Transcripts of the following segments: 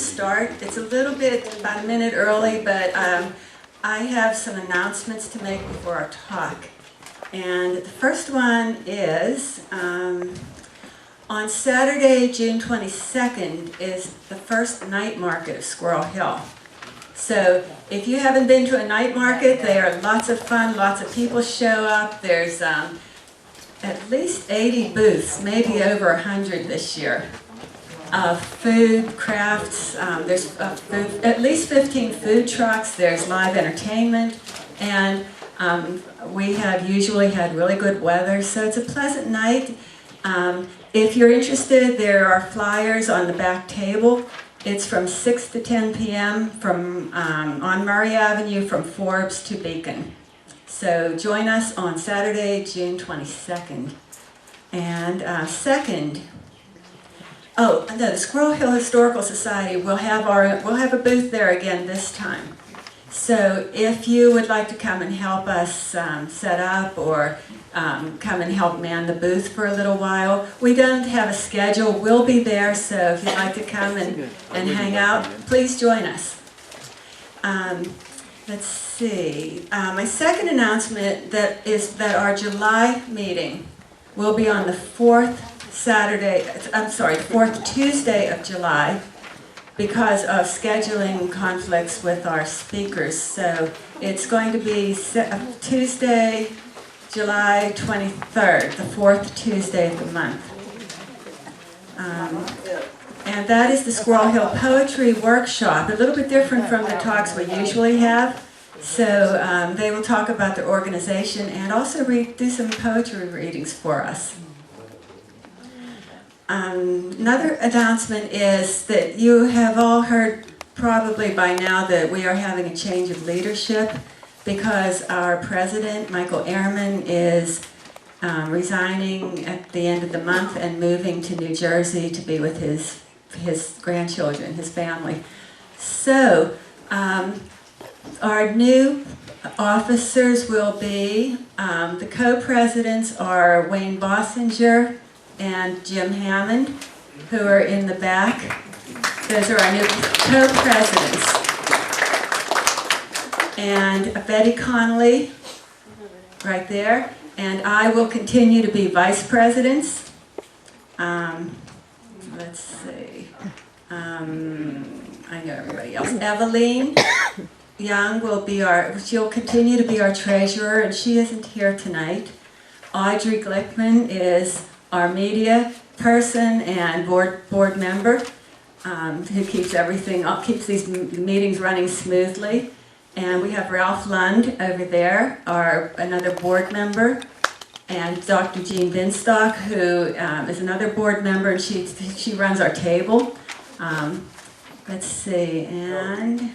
start. It's a little bit, about a minute early, but I have some announcements to make before our talk. And the first one is, on Saturday, June 22nd, is the first night market of Squirrel Hill. So if you haven't been to a night market, they are lots of fun, lots of people show up. There's at least 80 booths, maybe over 100 this year. Food, crafts, there's at least 15 food trucks, there's live entertainment, and we have usually had really good weather, so it's a pleasant night. If you're interested, there are flyers on the back table. It's from 6 to 10 p.m. from on Murray Avenue from Forbes to Beacon. So join us on Saturday, June 22nd. And second, the Squirrel Hill Historical Society will have a booth there again this time. So if you would like to come and help us set up or come and help man the booth for a little while, we don't have a schedule. We'll be there, so if you'd like to come and hang out, please join us. Let's see. My second announcement is that our July meeting will be on the fourth Tuesday of July because of scheduling conflicts with our speakers. So it's going to be Tuesday, July 23rd, the fourth Tuesday of the month. And that is the Squirrel Hill Poetry Workshop, a little bit different from the talks we usually have. So they will talk about their organization and also do some poetry readings for us. Another announcement is that you have all heard probably by now that we are having a change of leadership because our president, Michael Ehrman, is resigning at the end of the month and moving to New Jersey to be with his grandchildren, his family. So our new officers will be, the co-presidents are Wayne Bossinger and Jim Hammond, who are in the back. Those are our new co-presidents. And Betty Connolly, right there. And I will continue to be vice presidents. Let's see. I know everybody else. Eveline Young she'll continue to be our treasurer, and she isn't here tonight. Audrey Glickman is our media person and board member who keeps these meetings running smoothly. And we have Ralph Lund over there, another board member, and Dr. Jean Binstock, who is another board member, and she runs our table. Let's see, and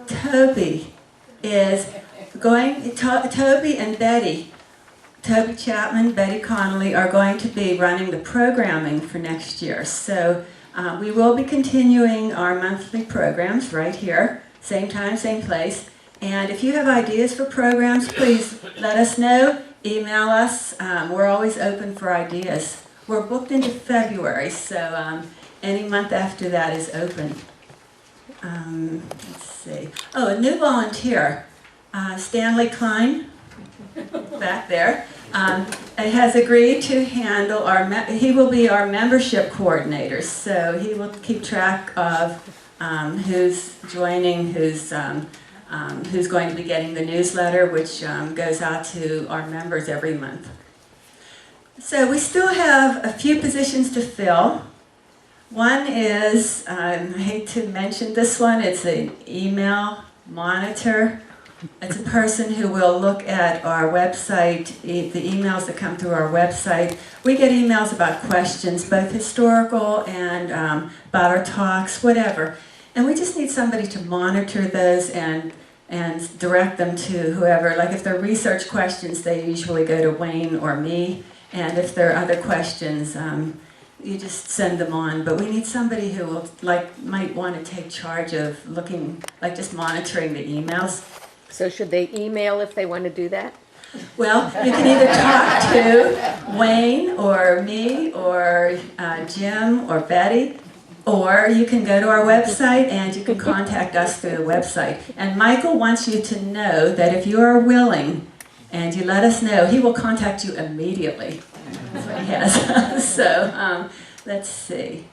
Toby is going. Toby and Betty. Toby Chapman, Betty Connolly are going to be running the programming for next year. So we will be continuing our monthly programs right here, same time, same place. And if you have ideas for programs, please let us know, email us. We're always open for ideas. We're booked into February, so any month after that is open. Let's see. Oh, a new volunteer, Stanley Klein, back there. Has agreed to handle he will be our membership coordinator, so he will keep track of who's joining, who's going to be getting the newsletter, which goes out to our members every month. So we still have a few positions to fill. One is, I hate to mention this one, it's an email monitor. It's a person who will look at our website, the emails that come through our website. We get emails about questions, both historical and about our talks, whatever. And we just need somebody to monitor those and direct them to whoever. Like if they're research questions, they usually go to Wayne or me. And if there are other questions, you just send them on. But we need somebody who might want to take charge of looking, just monitoring the emails. So should they email if they want to do that? Well, you can either talk to Wayne or me or Jim or Betty. Or you can go to our website and you can contact us through the website. And Michael wants you to know that if you are willing and you let us know, he will contact you immediately. That's what he has. So let's see.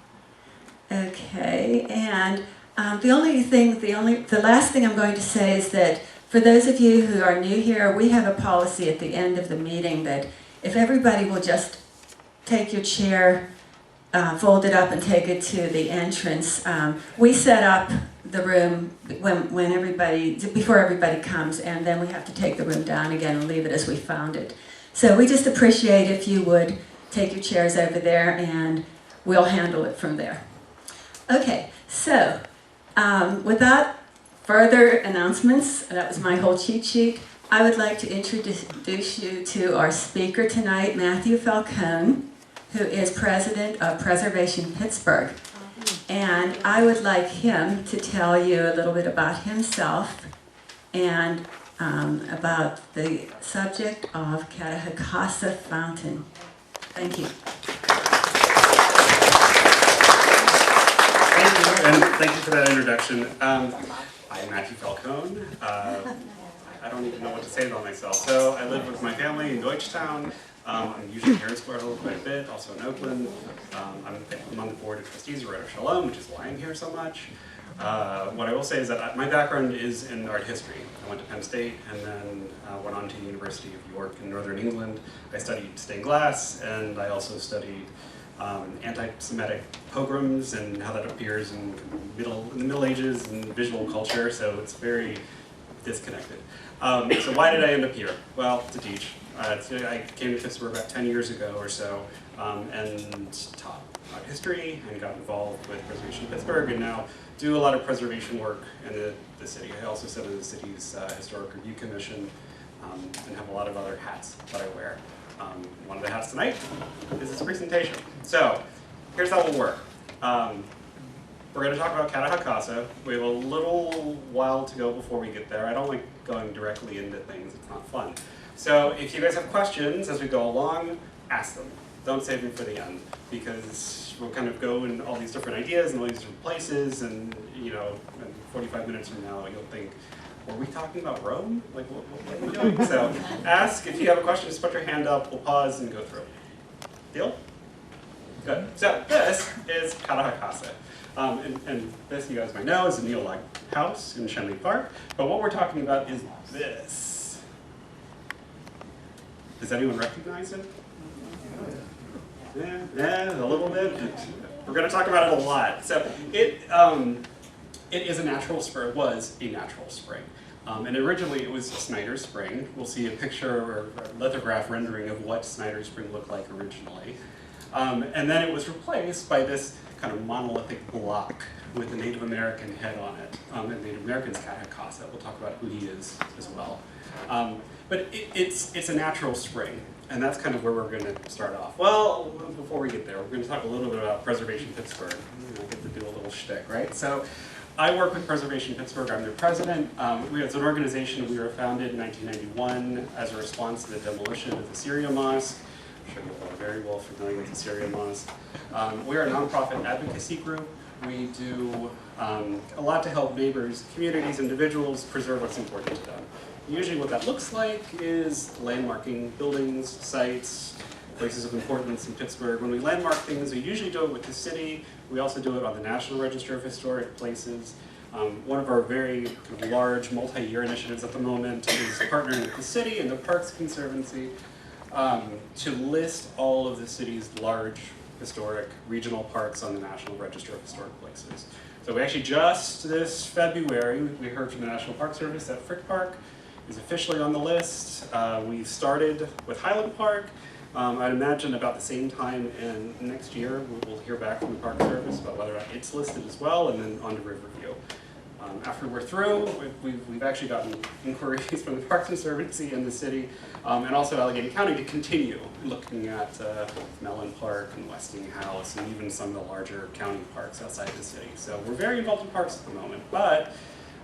Okay, and the last thing I'm going to say is that for those of you who are new here, we have a policy at the end of the meeting that if everybody will just take your chair, fold it up and take it to the entrance. We set up the room before everybody comes, and then we have to take the room down again and leave it as we found it. So we just appreciate if you would take your chairs over there and we'll handle it from there. Okay, so without further announcements, that was my whole cheat sheet, I would like to introduce you to our speaker tonight, Matthew Falcone, who is president of Preservation Pittsburgh. And I would like him to tell you a little bit about himself and about the subject of Catahecassa Fountain. Thank you. Thank you, and thank you for that introduction. I'm Matthew Falcone. I don't even know what to say about myself. So I live with my family in Deutschtown. I'm usually here in Squirrel Hill quite a bit, also in Oakland. I'm on the board of trustees of Red of Shalom, which is why I'm here so much. What I will say is that my background is in art history. I went to Penn State and then went on to the University of York in Northern England. I studied stained glass, and I also studied anti-Semitic pogroms and how that appears in the Middle Ages and visual culture, so it's very disconnected. So why did I end up here? Well, to teach. I came to Pittsburgh about 10 years ago or so and taught art history and got involved with Preservation Pittsburgh and now do a lot of preservation work in the city. I also sit on the city's Historic Review Commission and have a lot of other hats that I wear. One of the hats tonight is this presentation. So here's how it will work. We're going to talk about Catahecassa. We have a little while to go before we get there. I don't like going directly into things. It's not fun. So if you guys have questions as we go along, ask them. Don't save them for the end, because we'll kind of go in all these different ideas and all these different places, and you know, 45 minutes from now you'll think, were we talking about Rome? Like, what are we doing? So ask if you have a question, just put your hand up, we'll pause and go through. Deal? Good. So this is Catahecassa. And this, you guys might know, is a Neolite house in Schenley Park. But what we're talking about is this. Does anyone recognize it? Yeah, a little bit. We're going to talk about it a lot. So it is a natural spring. It was a natural spring. And originally it was Snyder Spring. We'll see a picture or a lithograph rendering of what Snyder Spring looked like originally. And then it was replaced by this kind of monolithic block with a Native American head on it. And Native American's Catahecassa. We'll talk about who he is as well. But it's a natural spring, and that's kind of where we're going to start off. Well, before we get there, we're going to talk a little bit about Preservation Pittsburgh. I get to do a little shtick, right? So I work with Preservation Pittsburgh. I'm their president. As an organization, we were founded in 1991 as a response to the demolition of the Syria Mosque. I'm sure you're all very well familiar with the Syria Mosque. We're a nonprofit advocacy group. We do a lot to help neighbors, communities, individuals preserve what's important to them. Usually what that looks like is landmarking buildings, sites, places of importance in Pittsburgh. When we landmark things, we usually do it with the city. We also do it on the National Register of Historic Places. One of our very kind of large multi-year initiatives at the moment is partnering with the city and the Parks Conservancy to list all of the city's large historic regional parks on the National Register of Historic Places. So we actually just this February, we heard from the National Park Service that Frick Park is officially on the list. We've started with Highland Park. I'd imagine about the same time in next year we'll hear back from the Park Service about whether or not it's listed as well, and then on to Riverview. After we're through, we've actually gotten inquiries from the Parks Conservancy and the city, and also Allegheny County to continue looking at Mellon Park and Westinghouse and even some of the larger county parks outside the city. So we're very involved in parks at the moment, but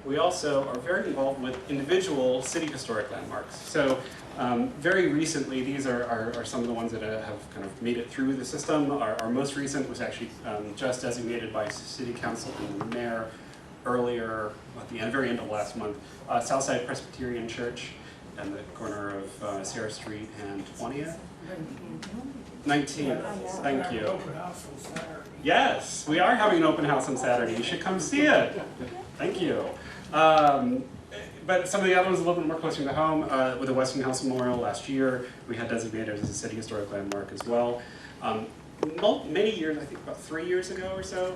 we also are very involved with individual city historic landmarks. So Very recently, these are some of the ones that have kind of made it through the system. Our most recent was actually just designated by City Council and the Mayor earlier, at the very end of last month, Southside Presbyterian Church and the corner of Sarah Street and 20th. 19th, thank you. Yes, we are having an open house on Saturday. You should come see it. Thank you. But some of the other ones a little bit more closer to home. With the Westinghouse Memorial last year, we had designated as a city historic landmark as well. Many years, I think about 3 years ago or so,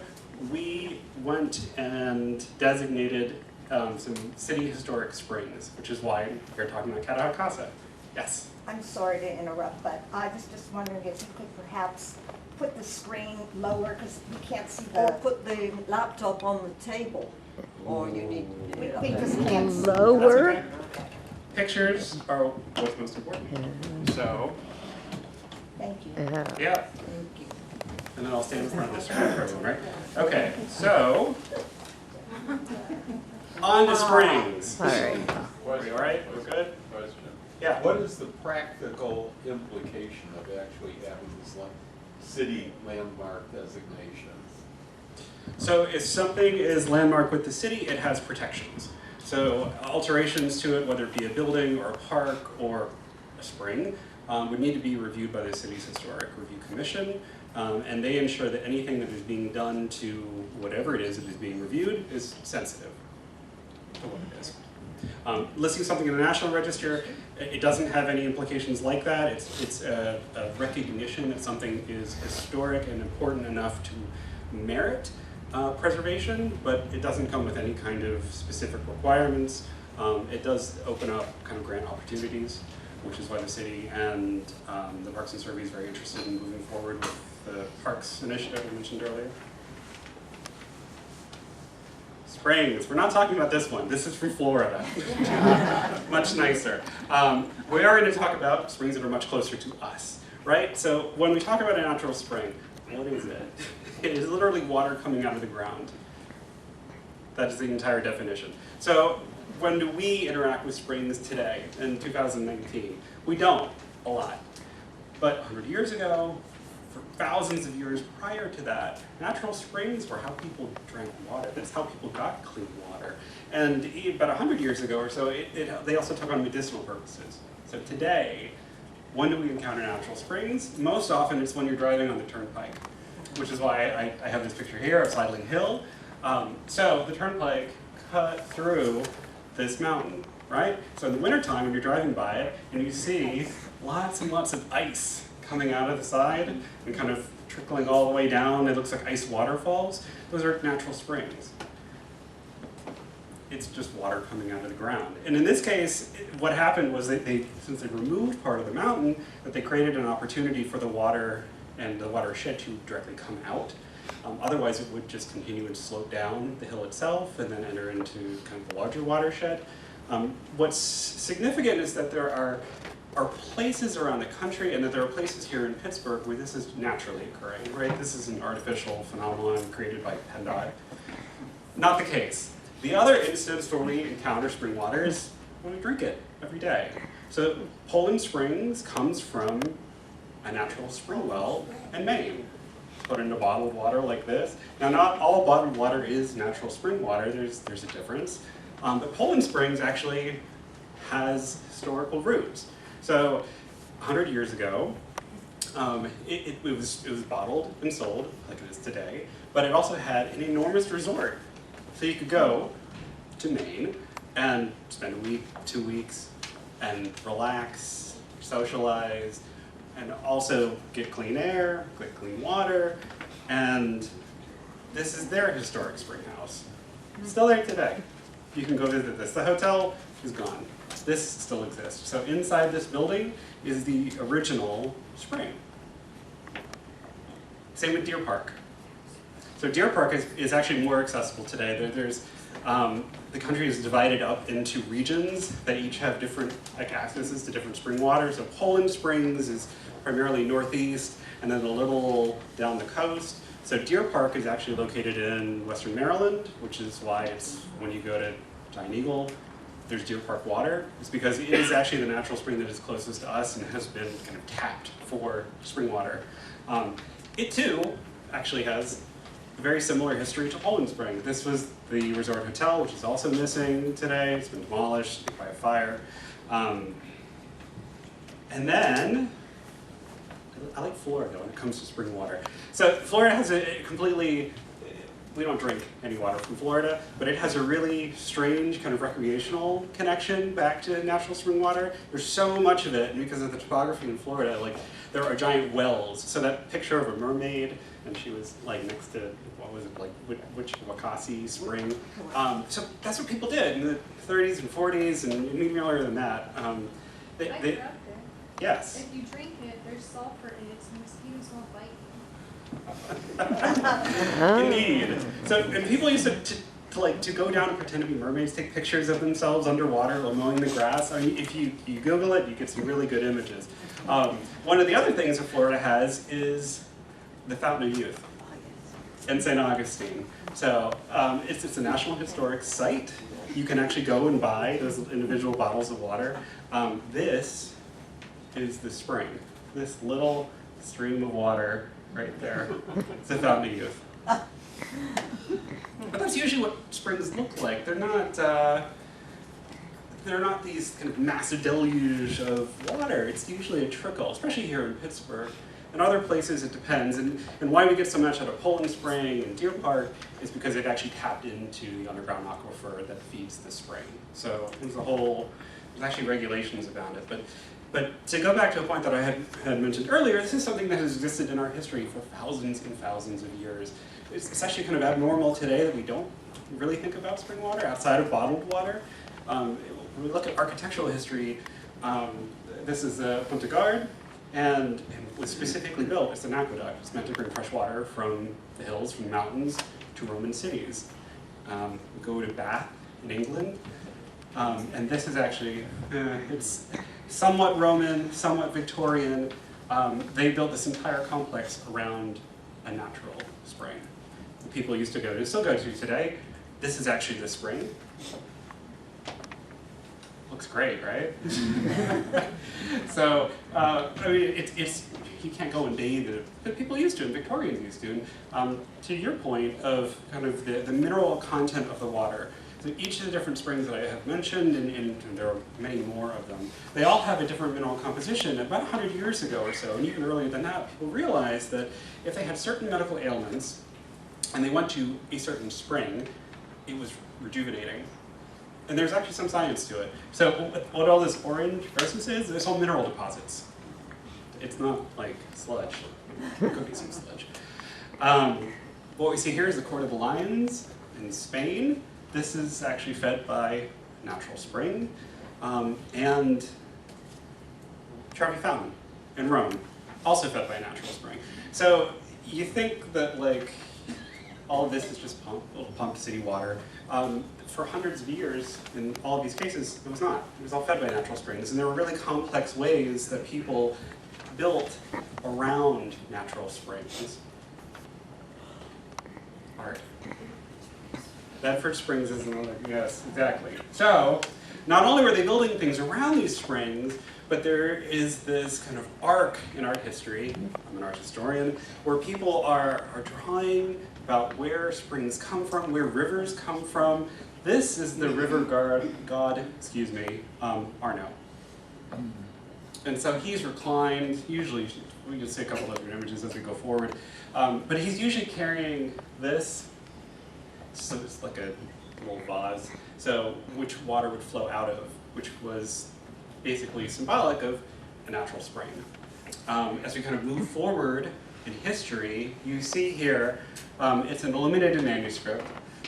we went and designated some city historic springs, which is why we're talking about Catahecassa. Yes? I'm sorry to interrupt, but I was just wondering if you could perhaps put the screen lower, because we can't see Or the, put the laptop on the table, or you need to put it up we there. just can't see. Lower. That's okay. Pictures are what's most important. So, Thank you. yeah. And then I'll stand in front of the screen for everyone, right? Okay, so, on to springs. All right. Are we all right? We're good? Question. Yeah. What is the practical implication of actually having this city landmark designation? So if something is landmarked with the city, it has protections. So alterations to it, whether it be a building or a park or a spring, would need to be reviewed by the city's Historic Review Commission. And they ensure that anything that is being done to whatever it is that is being reviewed is sensitive to what it is. Listing something in the National Register, it doesn't have any implications like that. It's a recognition that something is historic and important enough to merit preservation, but it doesn't come with any kind of specific requirements. It does open up kind of grant opportunities, which is why the city and the Parks and Survey is very interested in moving forward with the Parks initiative I mentioned earlier. Springs, we're not talking about this one. This is from Florida. Much nicer. We are going to talk about springs that are much closer to us, right? So when we talk about a natural spring, what is it? It is literally water coming out of the ground. That is the entire definition. So when do we interact with springs today in 2019? We don't a lot. But 100 years ago, for thousands of years prior to that, natural springs were how people drank water. That's how people got clean water. And about 100 years ago or so, they also took on medicinal purposes. So today, when do we encounter natural springs? Most often it's when you're driving on the turnpike, which is why I have this picture here of Slate Hill. So the turnpike cut through this mountain, right? So in the wintertime, when you're driving by it, and you see lots and lots of ice coming out of the side and kind of trickling all the way down, it looks like ice waterfalls. Those are natural springs. It's just water coming out of the ground. And in this case, what happened was that since they removed part of the mountain, that they created an opportunity for the water and the watershed to directly come out. Otherwise, it would just continue and slope down the hill itself and then enter into kind of the larger watershed. What's significant is that there are places around the country and that there are places here in Pittsburgh where this is naturally occurring, right? This is an artificial phenomenon created by PennDOT. Not the case. The other instance where we encounter spring water is when we drink it every day. So Poland Springs comes from a natural spring well in Maine. Put into bottled water like this. Now, not all bottled water is natural spring water. There's a difference. But Poland Springs actually has historical roots. So 100 years ago, it was bottled and sold like it is today, but it also had an enormous resort. So you could go to Maine and spend a week, 2 weeks, and relax, socialize, and also get clean air, get clean water, and this is their historic spring house. It's still there today. You can go visit this. The hotel is gone. This still exists. So inside this building is the original spring. Same with Deer Park. So Deer Park is actually more accessible today. The country is divided up into regions that each have different accesses to different spring water. So Poland Springs is primarily northeast, and then a little down the coast. So Deer Park is actually located in western Maryland, which is why it's when you go to Giant Eagle, there's Deer Park water is because it is actually the natural spring that is closest to us and has been kind of tapped for spring water. It too actually has a very similar history to Poland Spring. This was the resort hotel, which is also missing today. It's been demolished by a fire. And then, I like Florida when it comes to spring water. So Florida has a completely, we don't drink any water from Florida, but it has a really strange kind of recreational connection back to natural spring water. There's so much of it, and because of the topography in Florida, like there are giant wells. So that picture of a mermaid, and she was like next to, what was it, like Catahecassa Spring. So that's what people did in the 30s and 40s, and even earlier than that. I grew up there. Yes. If you drink it, there's sulfur in it, so mosquitoes won't bite you. Indeed. So, and people used to go down and pretend to be mermaids, take pictures of themselves underwater while mowing the grass. I mean, if you Google it, you get some really good images. One of the other things that Florida has is the Fountain of Youth in St. Augustine. So it's a National Historic Site. You can actually go and buy those individual bottles of water. This is the spring. This little stream of water right there. It's the Fountain of Youth. But that's usually what springs look like. They're not these kind of massive deluge of water. It's usually a trickle, especially here in Pittsburgh. In other places, it depends. And why we get so much out of Poland Spring and Deer Park is because it actually tapped into the underground aquifer that feeds the spring. So there's actually regulations about it. But to go back to a point that I had mentioned earlier, this is something that has existed in our history for thousands and thousands of years. It's actually kind of abnormal today that we don't really think about spring water outside of bottled water. When we look at architectural history, this is the Ponte Guard, and it was specifically built as an aqueduct. It's meant to bring fresh water from the hills, from the mountains, to Roman cities. We go to Bath in England, and this is actually, it's somewhat Roman, somewhat Victorian. They built this entire complex around a natural spring. The people used to go to, still go to today. This is actually the spring. Looks great, right? So, I mean, it's you can't go and bathe in it, but people used to, and Victorians used to. And to your point of kind of the mineral content of the water, so each of the different springs that I have mentioned, and there are many more of them, they all have a different mineral composition. About 100 years ago or so, and even earlier than that, people realized that if they had certain medical ailments, and they went to a certain spring, it was rejuvenating. And there's actually some science to it. So what all this orange grossness is, it's all mineral deposits. It's not like sludge. It could be some sludge. What we see here is the Court of the Lions in Spain. This is actually fed by a natural spring. And Trevi Fountain in Rome, also fed by a natural spring. So you think that like all of this is just pumped city water. For hundreds of years, in all of these cases, it was not. It was all fed by natural springs, and there were really complex ways that people built around natural springs. Art. Bedford Springs is another, yes, exactly. So, not only were they building things around these springs, but there is this kind of arc in art history, I'm an art historian, where people are drawing about where springs come from, where rivers come from. This is the river god, Arno. And so he's reclined, usually, we can see a couple other images as we go forward, but he's usually carrying this, so it's like a little vase, so which water would flow out of, which was basically symbolic of a natural spring. As we kind of move forward in history, you see here, it's an illuminated manuscript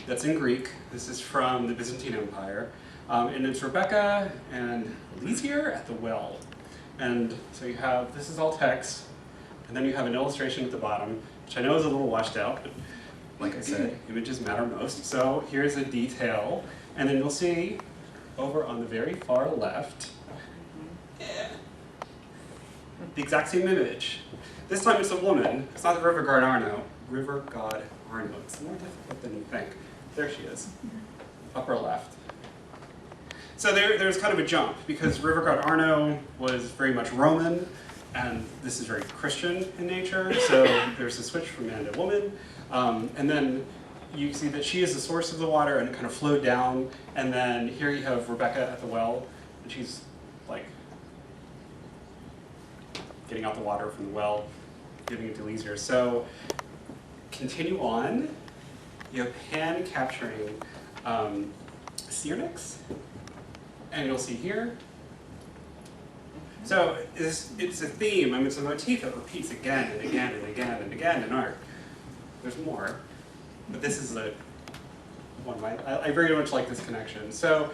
that's in Greek. This is from the Byzantine Empire. And it's Rebecca and Eliezer at the well. And so you have, this is all text, and then you have an illustration at the bottom, which I know is a little washed out, but like I said, images matter most. So here's a detail, and then you'll see over on the very far left, the exact same image. This time it's a woman. It's not the river god Arno. River god Arno. It's more difficult than you think. There she is, upper left. So there's kind of a jump, because River God Arno was very much Roman, and this is very Christian in nature, so there's a switch from man to woman. And then you see that she is the source of the water and it kind of flowed down, and then here you have Rebecca at the well, and she's like getting out the water from the well, giving it to Eliezer. So continue on, you have Pan capturing Syrinx, and you'll see here. So it's a theme, I mean, it's a motif that repeats again and again and again and again in art. There's more, but this is one of my, I very much like this connection. So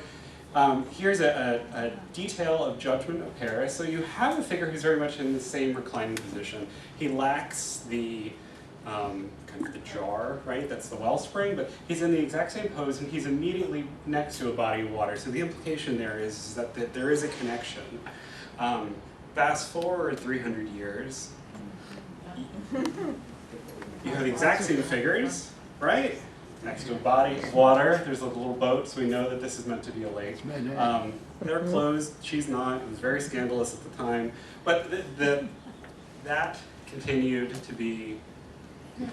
here's a detail of Judgement of Paris. So you have a figure who's very much in the same reclining position. He lacks the kind of the jar, right? That's the wellspring, but he's in the exact same pose, and he's immediately next to a body of water. So the implication there is that there is a connection. Fast forward 300 years, you have the exact same figures, right? Next to a body of water, there's a little boat, so we know that this is meant to be a lake. They're closed, she's not, it was very scandalous at the time. But that continued to be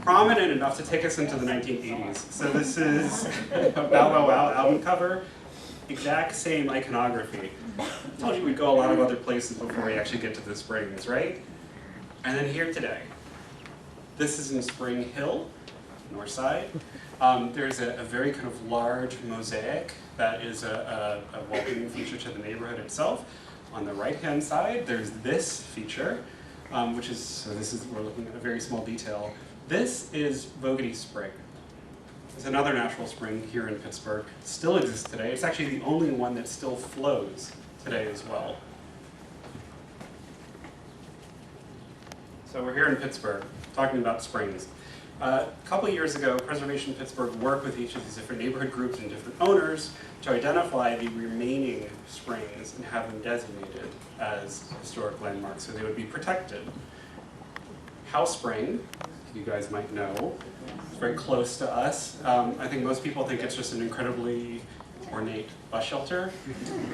prominent enough to take us into the 1980s. So this is a Bow Wow Wow album cover, exact same iconography. I told you we'd go a lot of other places before we actually get to the springs, right? And then here today. This is in Spring Hill, north side. There's a very kind of large mosaic that is a welcoming feature to the neighborhood itself. On the right-hand side, there's this feature, which is, so this is, we're looking at a very small detail. This is Bogaty Spring. It's another natural spring here in Pittsburgh. It still exists today. It's actually the only one that still flows today as well. So we're here in Pittsburgh, talking about springs. A couple years ago, Preservation Pittsburgh worked with each of these different neighborhood groups and different owners to identify the remaining springs and have them designated as historic landmarks so they would be protected. House Spring, you guys might know, is very close to us. I think most people think it's just an incredibly ornate bus shelter.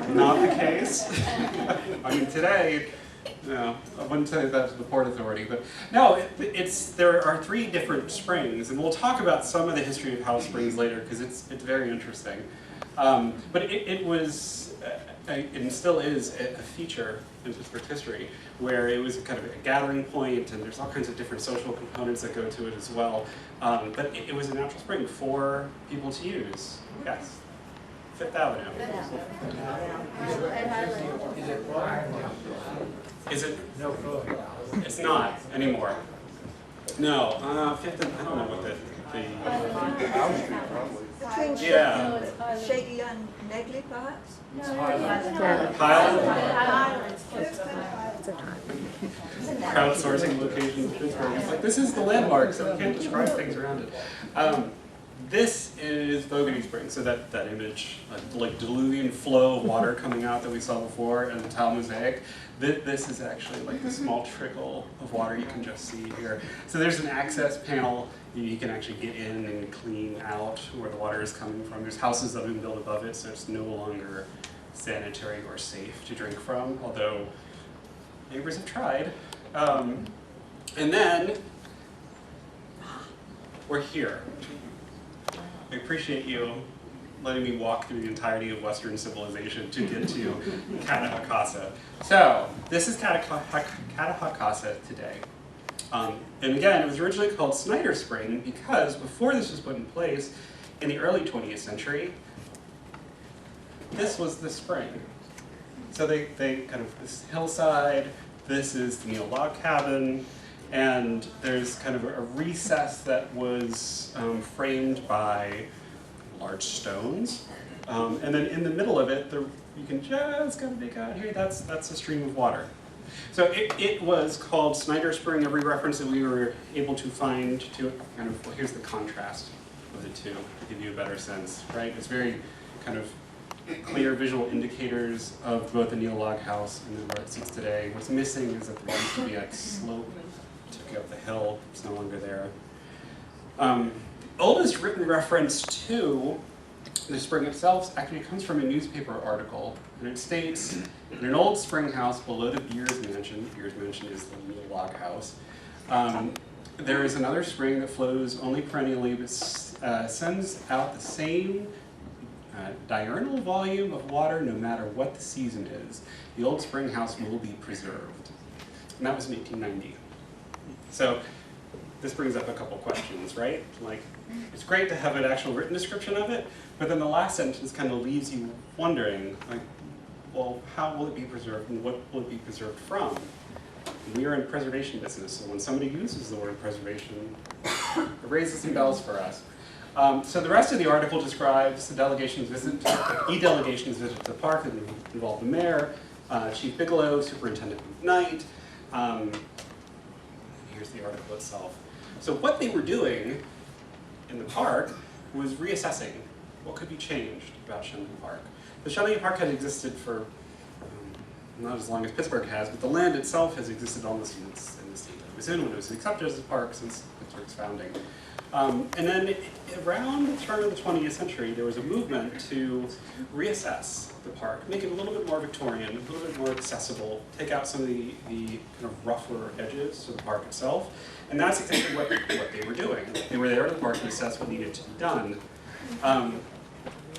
Not the case. I mean, today, no, I wouldn't say that to the Port Authority, but no, there are 3 different springs, and we'll talk about some of the history of House Springs later because it's very interesting. But it was, and still is, a feature in Pittsburgh history where it was kind of a gathering point, and there's all kinds of different social components that go to it as well. But it was a natural spring for people to use. Yes. Fifth Avenue. Is it? No. It's not anymore. No. Fifth and I don't know what the Between yeah. Shady and Negley, perhaps? Crowdsourcing location in Pittsburgh. It's like, this is the landmark, so we can't describe things around it. This is Bogaty Spring, so that image, like diluvian flow of water coming out that we saw before, and the tile mosaic. This is actually like a small trickle of water you can just see here. So there's an access panel. You can actually get in and clean out where the water is coming from. There's houses that have been built above it, so it's no longer sanitary or safe to drink from, although neighbors have tried. And then we're here. I appreciate you letting me walk through the entirety of Western civilization to get to Catahecassa. So, this is Catahecassa today. And again, it was originally called Snyder Spring because before this was put in place, in the early 20th century, this was the spring. So they kind of, this hillside, this is the Neil log cabin, and there's kind of a recess that was framed by large stones. And then in the middle of it, you can just kind of make out here, that's a stream of water. So it was called Snyder Spring. Every reference that we were able to find to it, kind of, well, here's the contrast of the two to give you a better sense, right? It's very kind of clear visual indicators of both the Neil log house and then where it sits today. What's missing is that there used to be a slope that took you up the hill. It's no longer there. The oldest written reference to The spring itself actually comes from a newspaper article, and it states, in an old spring house below the Beers Mansion is the little log house, there is another spring that flows only perennially, but sends out the same diurnal volume of water no matter what the season is. The old spring house will be preserved. And that was in 1890. So this brings up a couple questions, right? Like, it's great to have an actual written description of it, but then the last sentence kind of leaves you wondering, like, well, how will it be preserved and what will it be preserved from? We are in preservation business, so when somebody uses the word preservation, it raises some bells for us. So the rest of the article describes the delegation's visit, e-delegation's visit to the park that involved the mayor, Chief Bigelow, Superintendent McKnight. Here's the article itself. So what they were doing in the park was reassessing what could be changed about Schenley Park. The Schenley Park had existed for not as long as Pittsburgh has, but the land itself has existed almost in the state that it was in when it was accepted as a park since Pittsburgh's founding. And then around the turn of the 20th century, there was a movement to reassess the park, make it a little bit more Victorian, a little bit more accessible, take out some of the kind of rougher edges of the park itself. And that's exactly what they were doing. They were there at the park to assess what needed to be done.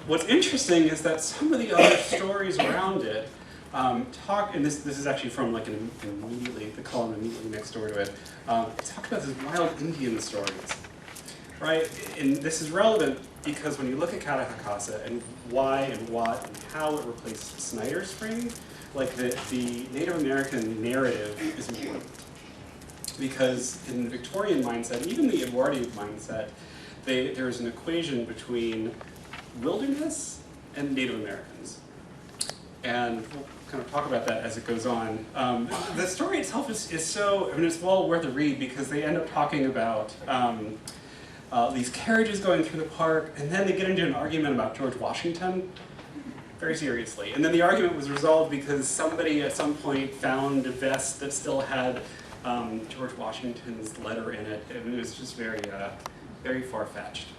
What's interesting is that some of the other stories around it and this is actually from like the column immediately next door to it, talk about these wild Indian stories, right? And this is relevant because when you look at Catahecassa and why and what and how it replaced Snyder Spring, like the Native American narrative is important. Because in the Victorian mindset, even the Edwardian mindset, there's an equation between wilderness and Native Americans. And we'll kind of talk about that as it goes on. The story itself is so, I mean, it's well worth a read because they end up talking about these carriages going through the park, and then they get into an argument about George Washington, very seriously. And then the argument was resolved because somebody at some point found a vest that still had George Washington's letter in it, and it was just very, very far-fetched.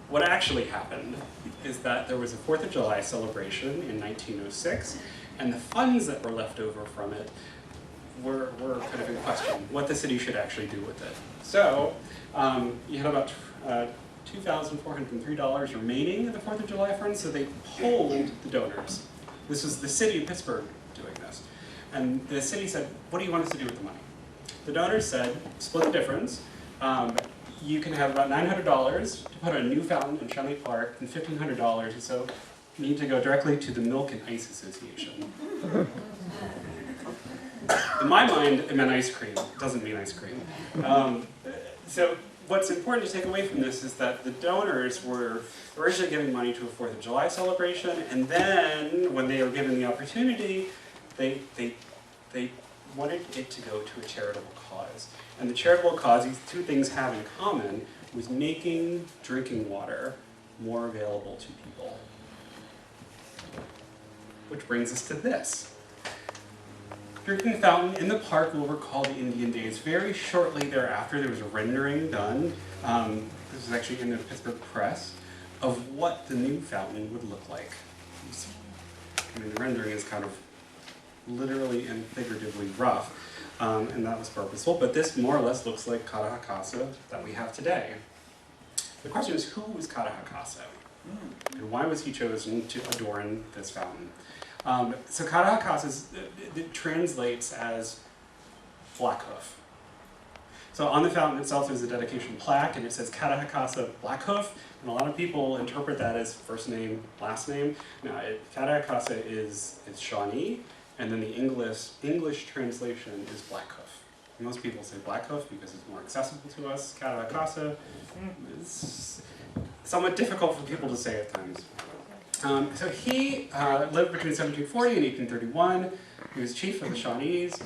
What actually happened is that there was a 4th of July celebration in 1906, and the funds that were left over from it were kind of in question, what the city should actually do with it. So you had about $2,403 remaining in the 4th of July fund, so they polled the donors. This was the city of Pittsburgh doing this. And the city said, what do you want us to do with the money? The donors said, split the difference. You can have about $900 to put a new fountain in Schenley Park, and $1,500 and so you need to go directly to the Milk and Ice Association. In my mind, it meant ice cream. It doesn't mean ice cream. So what's important to take away from this is that the donors were originally giving money to a 4th of July celebration, and then when they were given the opportunity, they wanted it to go to a charitable cause. And the charitable cause, these two things have in common, was making drinking water more available to people. Which brings us to this. Drinking fountain in the park will recall the Indian days. Very shortly thereafter, there was a rendering done, this was actually in the Pittsburgh Press, of what the new fountain would look like. I mean, the rendering is kind of literally and figuratively rough, and that was purposeful, but this more or less looks like Catahecassa that we have today. The question is, who was Catahecassa? And why was he chosen to adorn this fountain? So Catahecassa it translates as Black Hoof. So on the fountain itself there's a dedication plaque, and it says Catahecassa Black Hoof, and a lot of people interpret that as first name, last name. Now, Catahecassa is Shawnee, and then the English translation is Black Hoof. Most people say Black Hoof because it's more accessible to us. Catahecassa is somewhat difficult for people to say at times. So he lived between 1740 and 1831. He was chief of the Shawnees,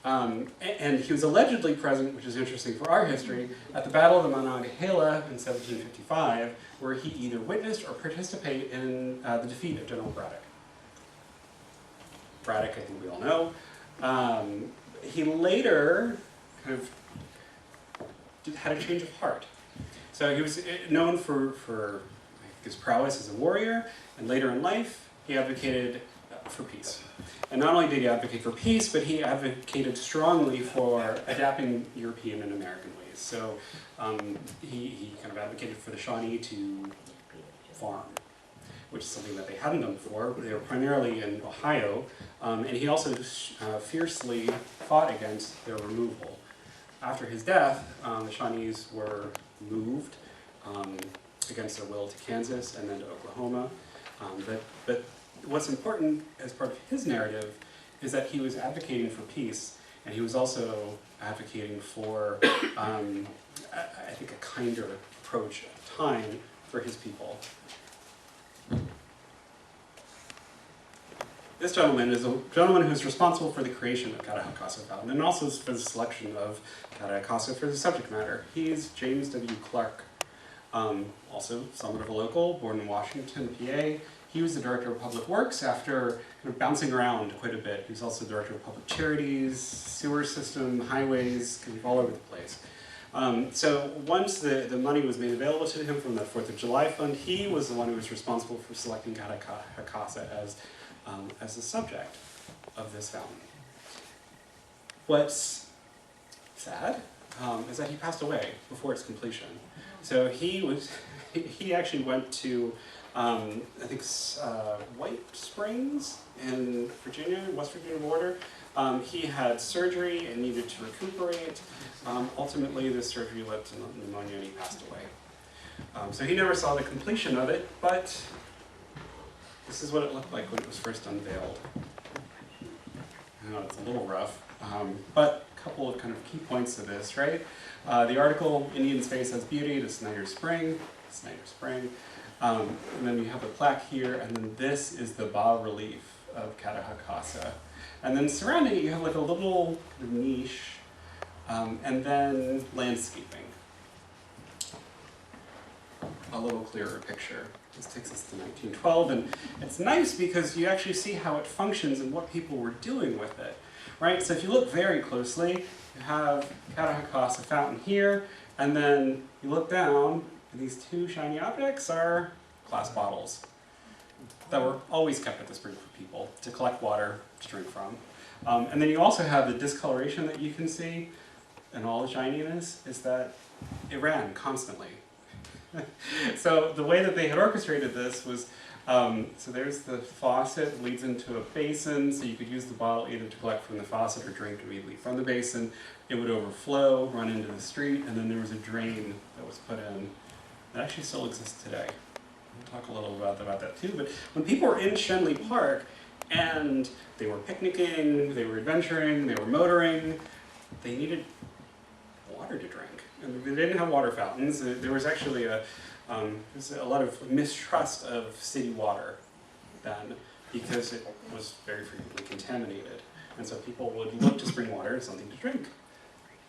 and he was allegedly present, which is interesting for our history, at the Battle of the Monongahela in 1755, where he either witnessed or participated in the defeat of General Braddock. Braddock, I think we all know. He later kind of had a change of heart. So he was known for I his prowess as a warrior, and later in life, he advocated for peace. And not only did he advocate for peace, but he advocated strongly for adapting European and American ways. So he kind of advocated for the Shawnee to farm, which is something that they hadn't done before. They were primarily in Ohio, and he also fiercely fought against their removal. After his death, the Shawnees were moved against their will to Kansas and then to Oklahoma. But what's important as part of his narrative is that he was advocating for peace, and he was also advocating for, I think, a kinder approach at the time for his people. This gentleman is a gentleman who's responsible for the creation of Catahecassa Fountain, and also for the selection of Catahecassa for the subject matter. He's James W. Clarke, also somewhat of a local, born in Washington, PA. He was the director of public works after kind of bouncing around quite a bit. He was also the director of public charities, sewer system, highways, kind of all over the place. So once the money was made available to him from the 4th of July Fund, he was the one who was responsible for selecting Catahecassa as the subject of this fountain. What's sad is that he passed away before its completion. So he actually went to I think White Springs in Virginia, West Virginia border. He had surgery and needed to recuperate. Ultimately, this surgery led to pneumonia and he passed away. So he never saw the completion of it, but this is what it looked like when it was first unveiled. I know it's a little rough, but a couple of kind of key points to this, right? The article, Indian Space Has Beauty, to Snyder Spring, and then you have a plaque here, and then this is the bas-relief of Catahecassa. And then surrounding it, you have like a little kind of niche, and then landscaping. A little clearer picture. This takes us to 1912, and it's nice because you actually see how it functions and what people were doing with it, right? So if you look very closely, you have Catahecassa Fountain here, and then you look down, and these two shiny objects are glass bottles that were always kept at the spring for people to collect water to drink from. And then you also have the discoloration that you can see, and all the shininess is that it ran constantly. So the way that they had orchestrated this was, so there's the faucet, leads into a basin, so you could use the bottle either to collect from the faucet or drink immediately from the basin. It would overflow, run into the street, and then there was a drain that was put in. That actually still exists today. We'll talk a little about that too, but when people were in Schenley Park and they were picnicking, they were adventuring, they were motoring, they needed water to drink. And they didn't have water fountains. There was actually a lot of mistrust of city water then because it was very frequently contaminated. And so people would look to spring water as something to drink.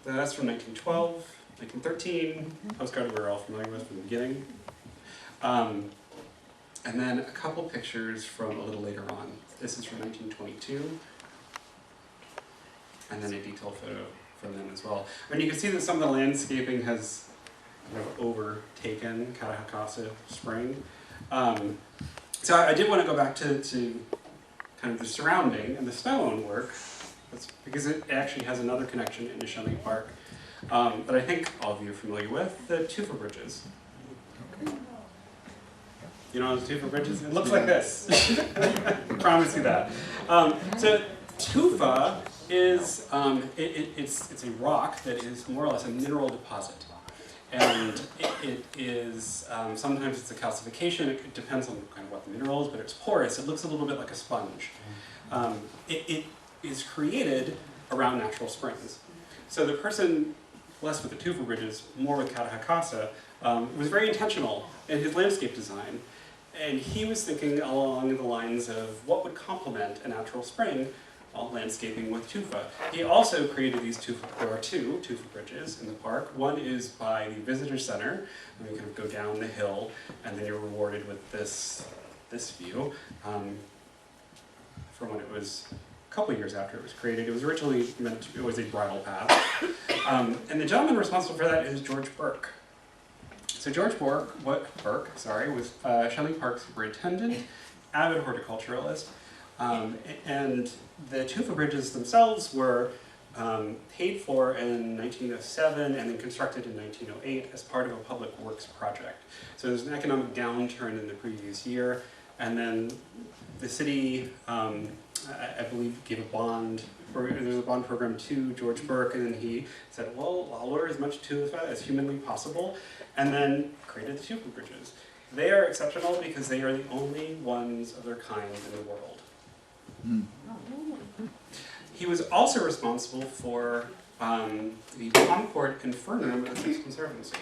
So that's from 1912, 1913, postcard we were all familiar with from the beginning. And then a couple pictures from a little later on. This is from 1922. And then a detailed photo from them as well. And you can see that some of the landscaping has kind of overtaken Catahecassa Spring. So I did want to go back to kind of the surrounding and the stonework, because it actually has another connection into Schenley Park that I think all of you are familiar with, the Tufa Bridges. You know the Tufa Bridges? It looks like this. I promise you that. So tufa is it's a rock that is more or less a mineral deposit, and it is sometimes it's a calcification. It depends on kind of what the mineral is, but it's porous. It looks a little bit like a sponge. It is created around natural springs. So the person less with the tufa bridges, more with Catahecassa, was very intentional in his landscape design, and he was thinking along the lines of what would complement a natural spring. Landscaping with tufa. He also created these tufa, there are two tufa bridges in the park. One is by the visitor center, and you kind of go down the hill, and then you're rewarded with this view from when it was a couple years after it was created. It was originally meant to, it was a bridle path. And the gentleman responsible for that is George Burke. So George Burke was Schenley Park superintendent, avid horticulturalist, and the Tufa bridges themselves were paid for in 1907 and then constructed in 1908 as part of a public works project. So there was an economic downturn in the previous year, and then the city, I believe, gave a bond, or there was a bond program to George Burke, and then he said, well, I'll order as much tufa as humanly possible, and then created the tufa bridges. They are exceptional because they are the only ones of their kind in the world. He was also responsible for the Concord and Fernham of the Sixth Conservancy.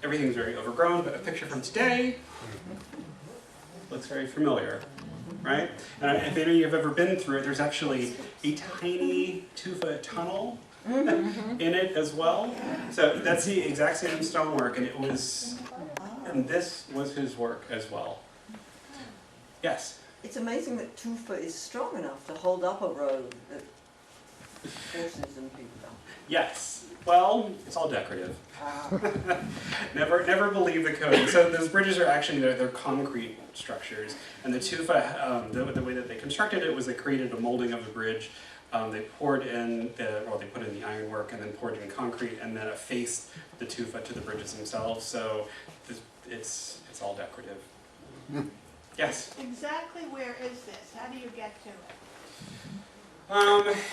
Everything's very overgrown, but a picture from today looks very familiar, right? And if any of you have ever been through it, there's actually a tiny tufa tunnel in it as well. So that's the exact same stonework, and this was his work as well. Yes? It's amazing that tufa is strong enough to hold up a road that horses and people don't. Yes. Well, it's all decorative. Never believe the code. So those bridges are actually, they're concrete structures. And the tufa, the way that they constructed it was they created a molding of the bridge. They poured in, they put in the ironwork and then poured in concrete and then affixed the tufa to the bridges themselves. So it's all decorative. Yes? Exactly where is this? How do you get to it?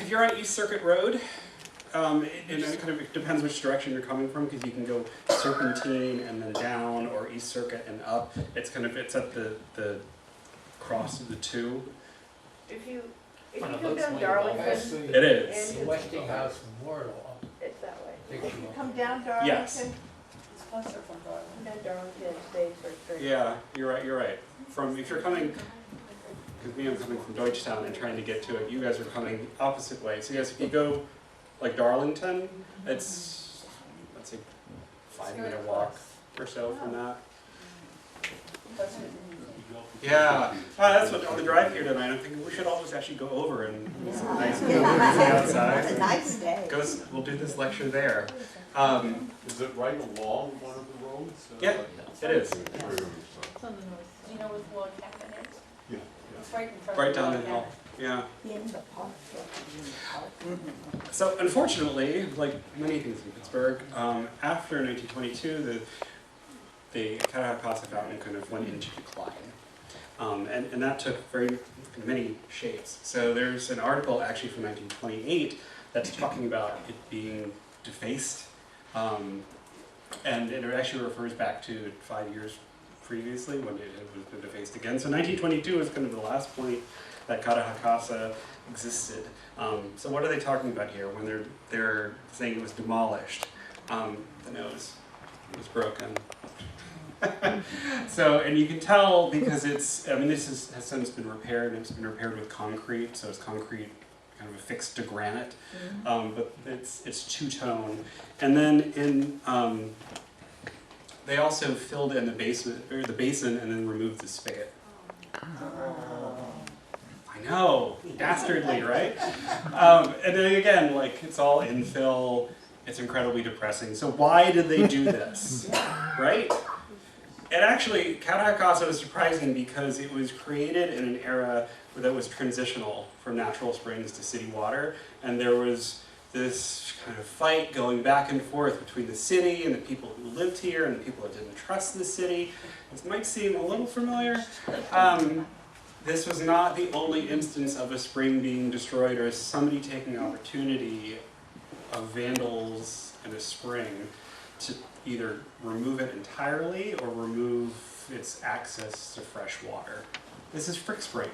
If you're on East Circuit Road, it kind of depends which direction you're coming from, because you can go Serpentine and then down, or East Circuit and up. It's at the cross of the two. If you come down Darlington, It is. and Westinghouse Memorial. it's that way. If you come down Darlington? Yes. It's closer from Darlington. Then Darlington stays or straight. Yeah, you're right. If you're coming, because I'm coming from Deutschtown and trying to get to it, you guys are coming the opposite way. So yes, if you go like Darlington, it's, let's say, 5-minute walk or so from that. Yeah, that's what on the drive here tonight. I'm thinking we should all just actually go over and it's nice and outside. It's a nice day. We'll do this lecture there. Is it right along one of the roads? Yeah, it is. Do you know where the log cabin is? Yeah. It's right in front Right of the down log the hill. cabin. Yeah. In the park. So unfortunately, like many things in Pittsburgh, after 1922, the Catahecassa fountain kind of went into decline. And that took very many shapes. So there's an article actually from 1928 that's talking about it being defaced. And it actually refers back to 5 years previously when it was been defaced again. So 1922 is kind of the last point that Catahecassa existed. So what are they talking about here when they're saying it was demolished? The nose was broken. So, and you can tell because this has since been repaired, and it's been repaired with concrete, so it's concrete kind of affixed to granite, but it's two-tone. And then they also filled in the basin and then removed the spigot. I know, dastardly, right? And then again, like, it's all infill, it's incredibly depressing. So why did they do this, right? And actually, Catahecassa was surprising because it was created in an era that was transitional from natural springs to city water, and there was this kind of fight going back and forth between the city and the people who lived here and the people that didn't trust the city. This might seem a little familiar. This was not the only instance of a spring being destroyed or somebody taking opportunity of vandals in a spring to either remove it entirely or remove its access to fresh water. This is Frick Spring.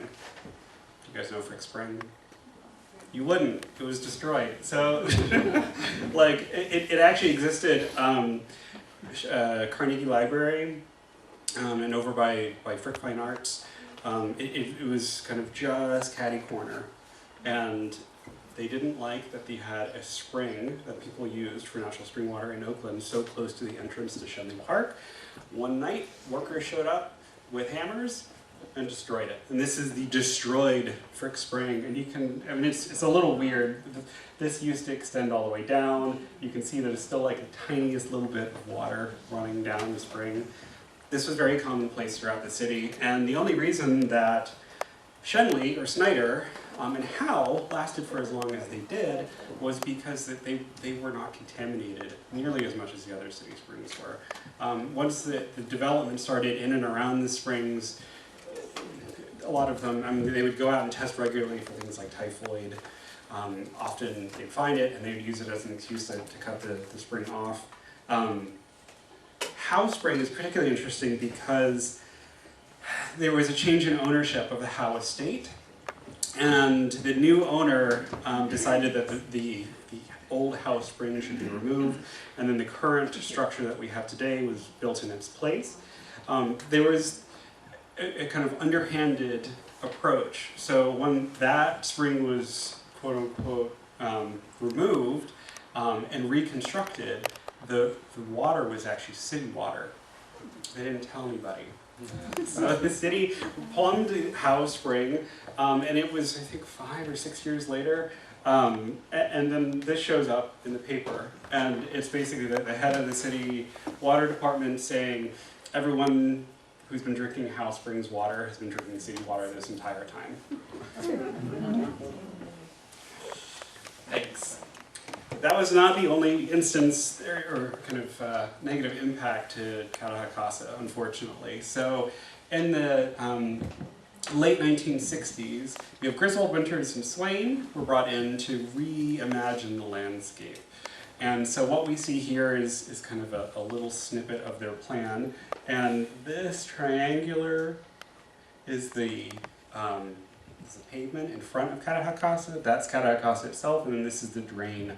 You guys know Frick Spring? You wouldn't. It was destroyed. So, like, it actually existed. Carnegie Library, and over by Frick Fine Arts, it was kind of just catty corner, and they didn't like that they had a spring that people used for natural spring water in Oakland so close to the entrance to Schenley Park. One night, workers showed up with hammers, and destroyed it. And this is the destroyed Frick Spring. And you can, I mean, it's a little weird. This used to extend all the way down. You can see that it's still like the tiniest little bit of water running down the spring. This was very commonplace throughout the city. And the only reason that Schenley, or Snyder, and Howe lasted for as long as they did was because that they were not contaminated nearly as much as the other city springs were. Once the development started in and around the springs, a lot of them, I mean, they would go out and test regularly for things like typhoid. Often they'd find it and they'd use it as an excuse to cut the spring off. Howe Spring is particularly interesting because there was a change in ownership of the Howe estate, and the new owner decided that the old Howe Spring should be removed, and then the current structure that we have today was built in its place. There was a kind of underhanded approach. So when that spring was quote unquote removed and reconstructed, the water was actually city water. They didn't tell anybody. So the city plumbed Howe Spring, and it was, I think, 5 or 6 years later, and then this shows up in the paper, and it's basically the head of the city water department saying, everyone who's been drinking Howe Springs water has been drinking city water this entire time. Thanks. That was not the only instance or kind of negative impact to Catahecassa, unfortunately. So in the late 1960s, we have Griswold, Winters, and Swain were brought in to reimagine the landscape. And so what we see here is kind of a little snippet of their plan. And this triangular is the pavement in front of Catahecassa. That's Catahecassa itself, and then this is the drain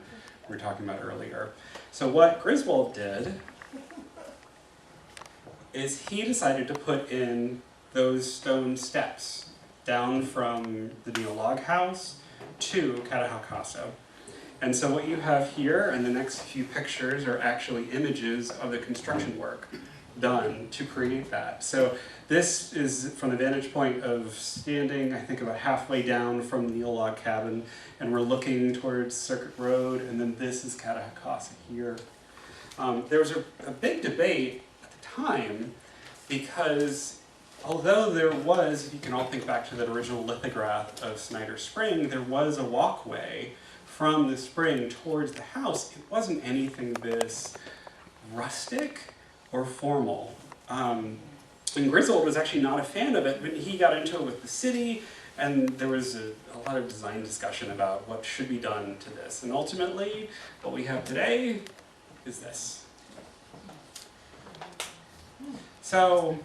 we were talking about earlier. So what Griswold did is he decided to put in those stone steps down from the Neo-Log House to Catahecassa. And so what you have here in the next few pictures are actually images of the construction work done to create that. So this is from the vantage point of standing, I think, about halfway down from the Neo-Log cabin, and we're looking towards Circuit Road, and then this is Catahecassa here. There was a big debate at the time because although there was, if you can all think back to that original lithograph of Snyder Spring, there was a walkway from the spring towards the house. It wasn't anything this rustic or formal. And Griswold was actually not a fan of it, but he got into it with the city, and there was a lot of design discussion about what should be done to this. And ultimately, what we have today is this. So,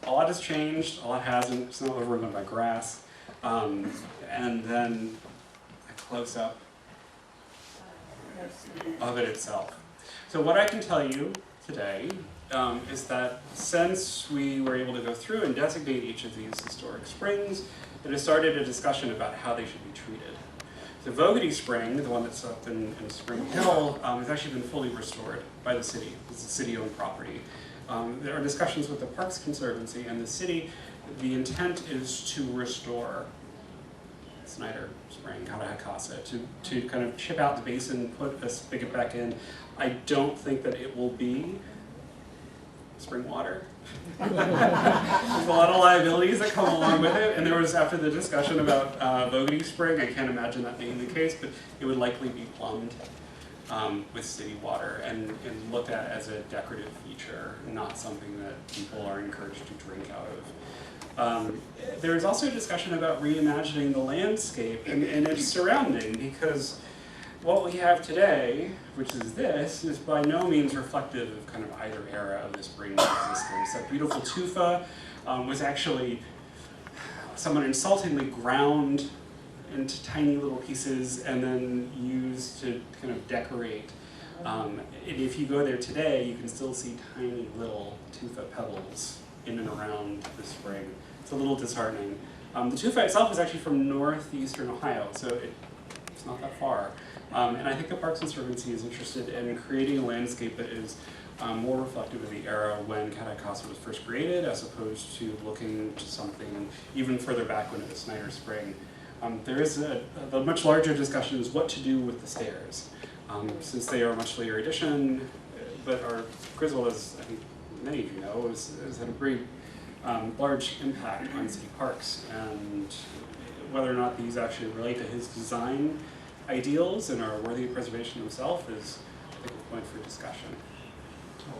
a lot has changed, a lot hasn't. It's not overrun by grass. And then a close-up of it itself. So what I can tell you today is that since we were able to go through and designate each of these historic springs, it has started a discussion about how they should be treated. The Vogedy Spring, the one that's up in Spring Hill, has actually been fully restored by the city. It's a city-owned property. There are discussions with the Parks Conservancy and the city. The intent is to restore Snyder Spring, Catahecassa, to kind of chip out the basin, put a spigot back in. I don't think that it will be spring water. There's a lot of liabilities that come along with it, and there was, after the discussion about Vogedy Spring, I can't imagine that being the case, but it would likely be plumbed with city water and looked at as a decorative feature, not something that people are encouraged to drink out of. There is also a discussion about reimagining the landscape and its surrounding, because what we have today, which is this, is by no means reflective of kind of either era of the spring's existence. That beautiful tufa was actually somewhat insultingly ground into tiny little pieces and then used to kind of decorate. And if you go there today, you can still see tiny little tufa pebbles in and around the spring. It's a little disheartening. The tufa itself is actually from northeastern Ohio, so it's not that far. And I think the Parks Conservancy is interested in creating a landscape that is more reflective of the era when Catahecassa was first created, as opposed to looking to something even further back when it was Snyder Spring. There is the much larger discussion is what to do with the stairs, since they are a much later addition, but our Griswold, as I think many of you know, has had a very large impact on city parks, and whether or not these actually relate to his design ideals and are worthy of preservation himself is, I think, a point for discussion.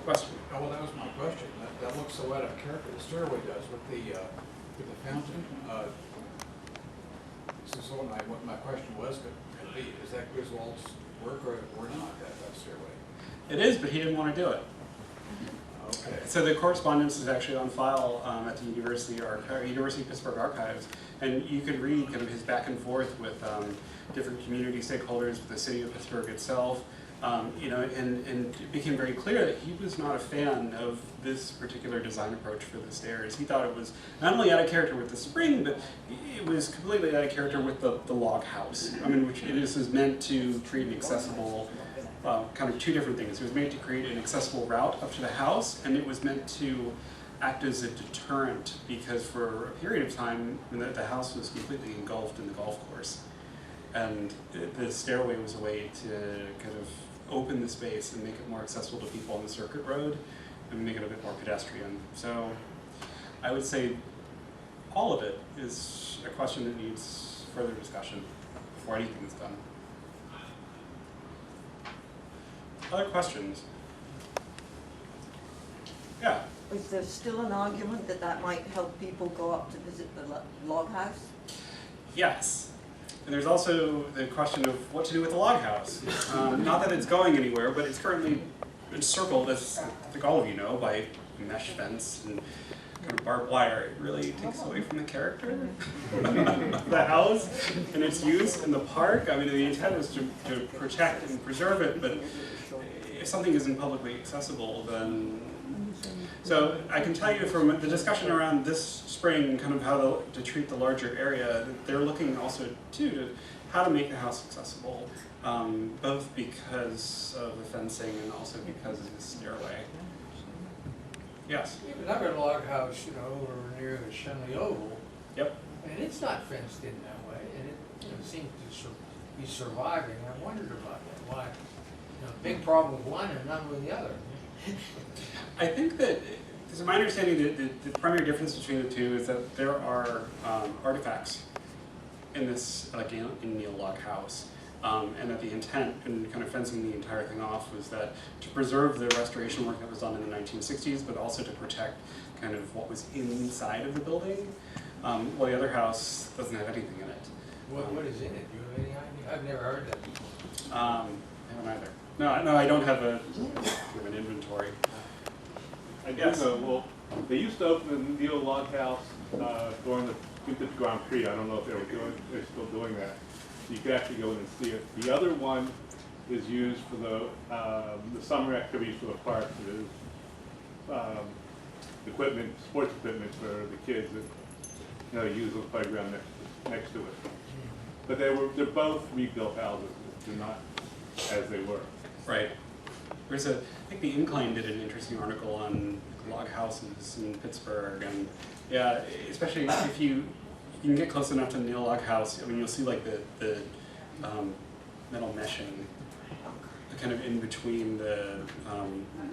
Question? Oh, well, that was my question. That looks so out of character. The stairway does with the fountain. So what my question was going to be, is that Griswold's work or not, that stairway? It is, but he didn't want to do it. Okay. So the correspondence is actually on file at the University of Pittsburgh Archives, and you could read kind of his back and forth with different community stakeholders, with the city of Pittsburgh itself. You know, and it became very clear that he was not a fan of this particular design approach for the stairs. He thought it was not only out of character with the spring, but it was completely out of character with the log house. I mean, which it is meant to create an accessible, kind of two different things. It was meant to create an accessible route up to the house, and it was meant to act as a deterrent, because for a period of time, the house was completely engulfed in the golf course. And the stairway was a way to kind of open the space and make it more accessible to people on the circuit road and make it a bit more pedestrian. So I would say all of it is a question that needs further discussion before anything is done. Other questions? Yeah. Is there still an argument that that might help people go up to visit the log house? Yes. And there's also the question of what to do with the log house. Not that it's going anywhere, but it's currently encircled, as I think all of you know, by a mesh fence and kind of barbed wire. It really takes away from the character of the house and its use in the park. I mean, the intent is to protect and preserve it, but if something isn't publicly accessible, then... So I can tell you from the discussion around this spring, kind of how to treat the larger area, that they're looking also too to how to make the house accessible, both because of the fencing and also because of the stairway. Yes? Even I've got a log house, you know, over near the Schenley Oval. Yep. And it's not fenced in that way, and it seems to be surviving. I wondered about that. Why? You know, big problem with one and none with the other. I think that, so my understanding that the primary difference between the two is that there are artifacts in this, like in the log house, and that the intent in kind of fencing the entire thing off was that to preserve the restoration work that was done in the 1960s, but also to protect kind of what was inside of the building, while the other house doesn't have anything in it. What is in it? Do you have any idea? I've never heard that. I haven't either. No, I don't have an inventory. I do know, well, they used to open the old log house during the Vintage Grand Prix. I don't know if they're still doing that. So you could actually go in and see it. The other one is used for the summer activities for the park. It is equipment, sports equipment for the kids that use the playground next to it. But they're both rebuilt houses. They're not as they were. Right. I think the Incline did an interesting article on log houses in Pittsburgh, and yeah, especially if you can get close enough to the log house. I mean, you'll see like the metal meshing, kind of in between the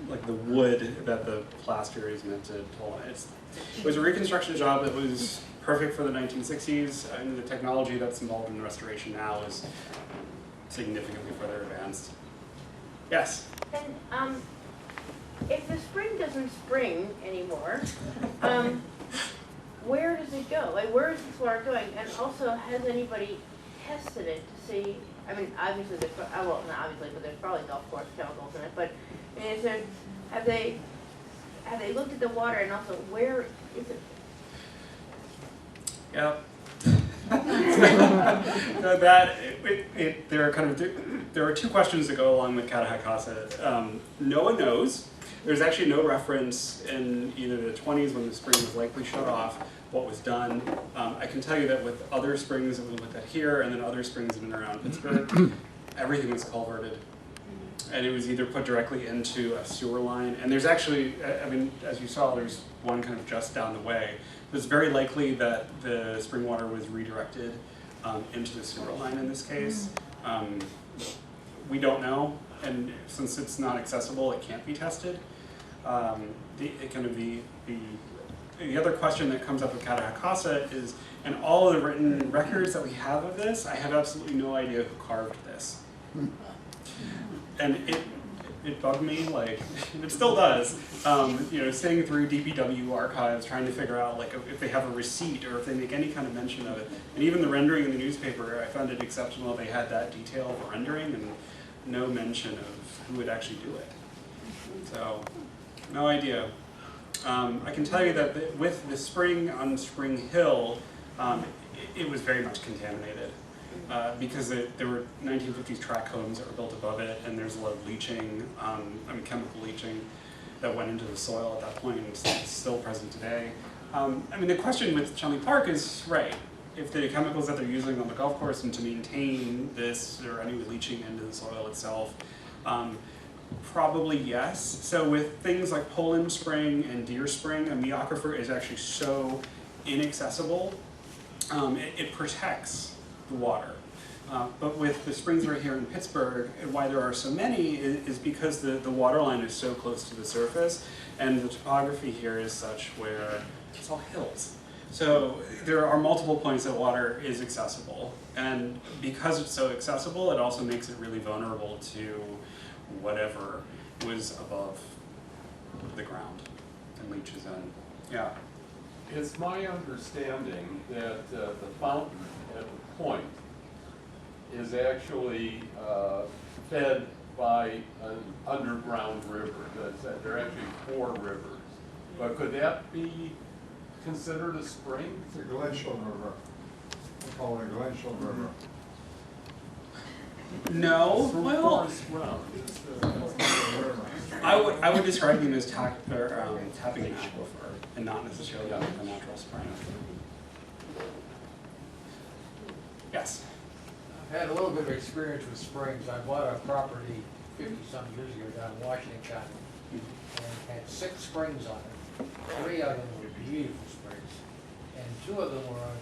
like the wood that the plaster is meant to hold. It was a reconstruction job that was perfect for the 1960s, and the technology that's involved in the restoration now is significantly further advanced. Yes? And if the spring doesn't spring anymore, where does it go? Like, where is this water going? And also, has anybody tested it to see? I mean, obviously, well, not obviously, but there's probably golf course chemicals in it. But I mean, have they looked at the water, and also where is it? Yeah. There are two questions that go along with Catahecassa. No one knows. There's actually no reference in either the 20s when the spring was likely shut off, what was done. I can tell you that with other springs that we looked at here and then other springs in and around Pittsburgh, everything was culverted. And it was either put directly into a sewer line, and there's actually, I mean, as you saw, there's one kind of just down the way. It's very likely that the spring water was redirected into the sewer line in this case. We don't know, and since it's not accessible, it can't be tested. The other question that comes up with Catahecassa is, in all of the written records that we have of this, I have absolutely no idea who carved this. And it bugged me, like, it still does. You know, sitting through DPW archives, trying to figure out like if they have a receipt or if they make any kind of mention of it. And even the rendering in the newspaper, I found it exceptional. They had that detail of rendering and no mention of who would actually do it. So, no idea. I can tell you that with the spring on Spring Hill, it was very much contaminated. Because there were 1950s track homes that were built above it, and there's a lot of leaching, chemical leaching that went into the soil at that point, and it's still present today. The question with Schenley Park is, right, if the chemicals that they're using on the golf course and to maintain this, or any leaching into the soil itself, probably yes. So with things like Poland Spring and Deer Spring, a meocrifer is actually so inaccessible, it protects the water. But with the springs right here in Pittsburgh, and why there are so many is because the water line is so close to the surface, and the topography here is such where it's all hills. So there are multiple points that water is accessible, and because it's so accessible, it also makes it really vulnerable to whatever was above the ground and leaches in. Yeah. It's my understanding that the fountain at the point is actually fed by an underground river. There are actually 4 rivers. But could that be considered a spring? It's a glacial river. We call it a glacial river. No, well, I would describe them as tapping an aquifer and not necessarily a natural spring. Yes. I've had a little bit of experience with springs. I bought a property 50-some years ago down in Washington County, and it had 6 springs on it. 3 of them were beautiful springs, and 2 of them were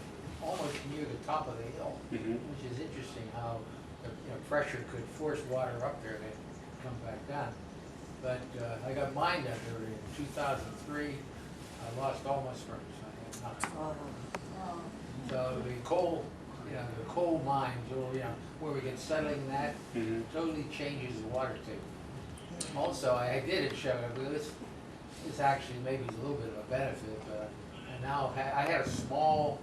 almost near the top of the hill, which is interesting how the pressure could force water up there and then come back down. But I got mined up there in 2003. I lost all my springs. I had nothing. So the coal, the coal mines, or where we get settling that, totally changes the water table. Also, I did it show. This actually maybe is a little bit of a benefit. And now I had a small,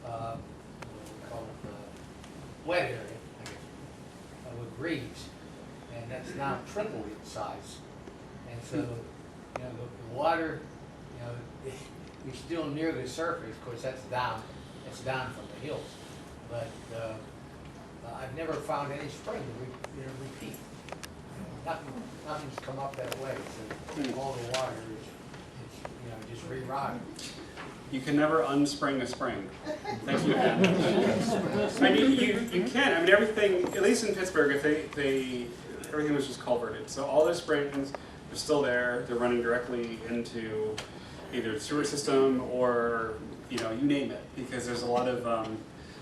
what do we call it, wet area, I guess, with reeds, and that's now tripled in size. And so, the water, you're still near the surface. Of course, that's down from the hills. But I've never found any spring to repeat. Nothing's come up that way. So all the water is just rerouted. You can never unspring a spring. Thank you, Ann. You can. Everything, at least in Pittsburgh, if everything was just culverted. So all the springs are still there. They're running directly into either the sewer system or you name it, because there's a lot of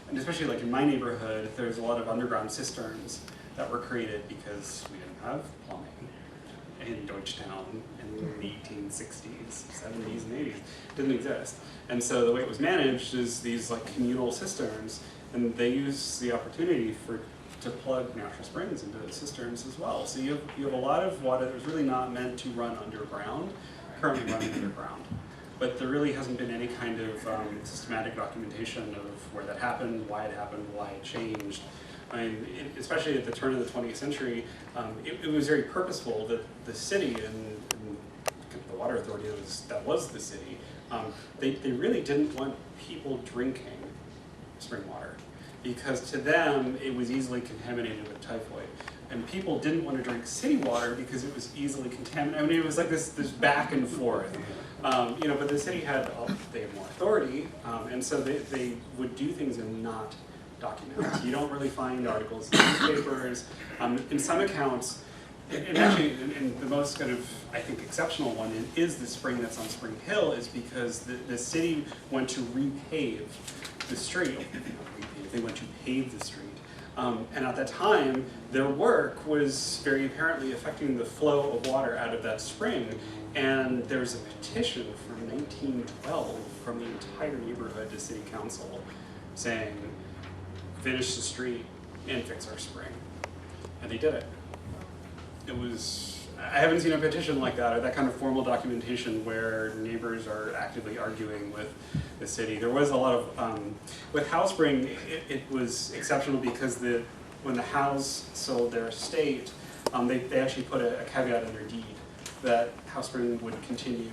and especially like in my neighborhood, there's a lot of underground cisterns that were created because we didn't have plumbing in Deutschtown in the 1860s, 70s, and 80s. It didn't exist. And so the way it was managed is these like communal cisterns, and they use the opportunity to plug natural springs into the cisterns as well. So you have a lot of water that was really not meant to run underground, currently running underground. But there really hasn't been any kind of systematic documentation of where that happened, why it changed. Especially at the turn of the 20th century, it was very purposeful that the city and the water authority that was the city, they really didn't want people drinking spring water, because to them it was easily contaminated with typhoid. And people didn't want to drink city water because it was easily contaminated. It was like this back and forth. But the city had more authority, and so they would do things and not document. You don't really find articles in newspapers. In some accounts, And actually, and the most kind of, I think, exceptional one is the spring that's on Spring Hill, is because the city went to repave the street. They went to pave the street. And at that time, their work was very apparently affecting the flow of water out of that spring. And there's a petition from 1912 from the entire neighborhood to city council saying, finish the street and fix our spring. And they did it. It was, I haven't seen a petition like that, or that kind of formal documentation where neighbors are actively arguing with the city. There was a lot of, with Howe Spring, it was exceptional because when the Howes sold their estate, they actually put a caveat in their deed that Howe Spring would continue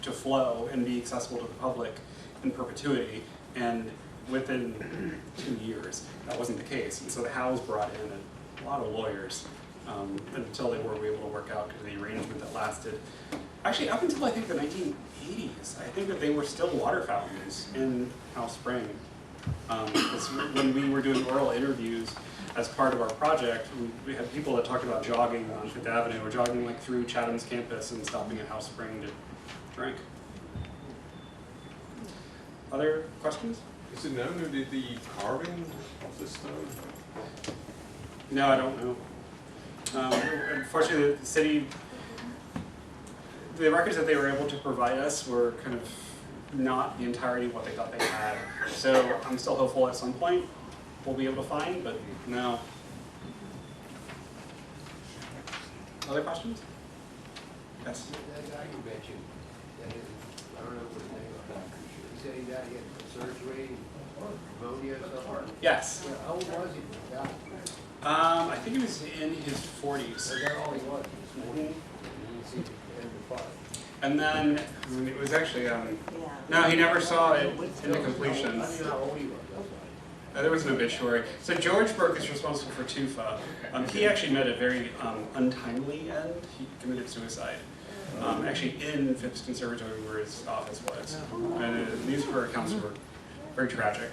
to flow and be accessible to the public in perpetuity. And within 2 years, that wasn't the case. And so the Howes brought in a lot of lawyers until they were able to work out the arrangement that lasted, actually up until I think the 1980s. I think that they were still water fountains in Howe Spring. When we were doing oral interviews as part of our project, we had people that talked about jogging on Fifth Avenue or jogging like through Chatham's campus and stopping at Howe Spring to drink. Other questions? Is it known who did the carving of the stone? No, I don't know. Unfortunately, the city, the records that they were able to provide us were kind of not the entirety of what they thought they had. So I'm still hopeful at some point we'll be able to find, but no. Other questions? Yes? That guy you mentioned, I don't know what his name was. He said he died, he had surgery, pneumonia or something. Yes. Yeah, how old was he? Yeah. I think he was in his 40s. So that all he was? And then it was actually, no, he never saw it in the completion. There was an obituary. So George Burke is responsible for Tufa. He actually met a very untimely end. He committed suicide. Actually in Phipps Conservatory where his office was. And the newspaper accounts were very tragic.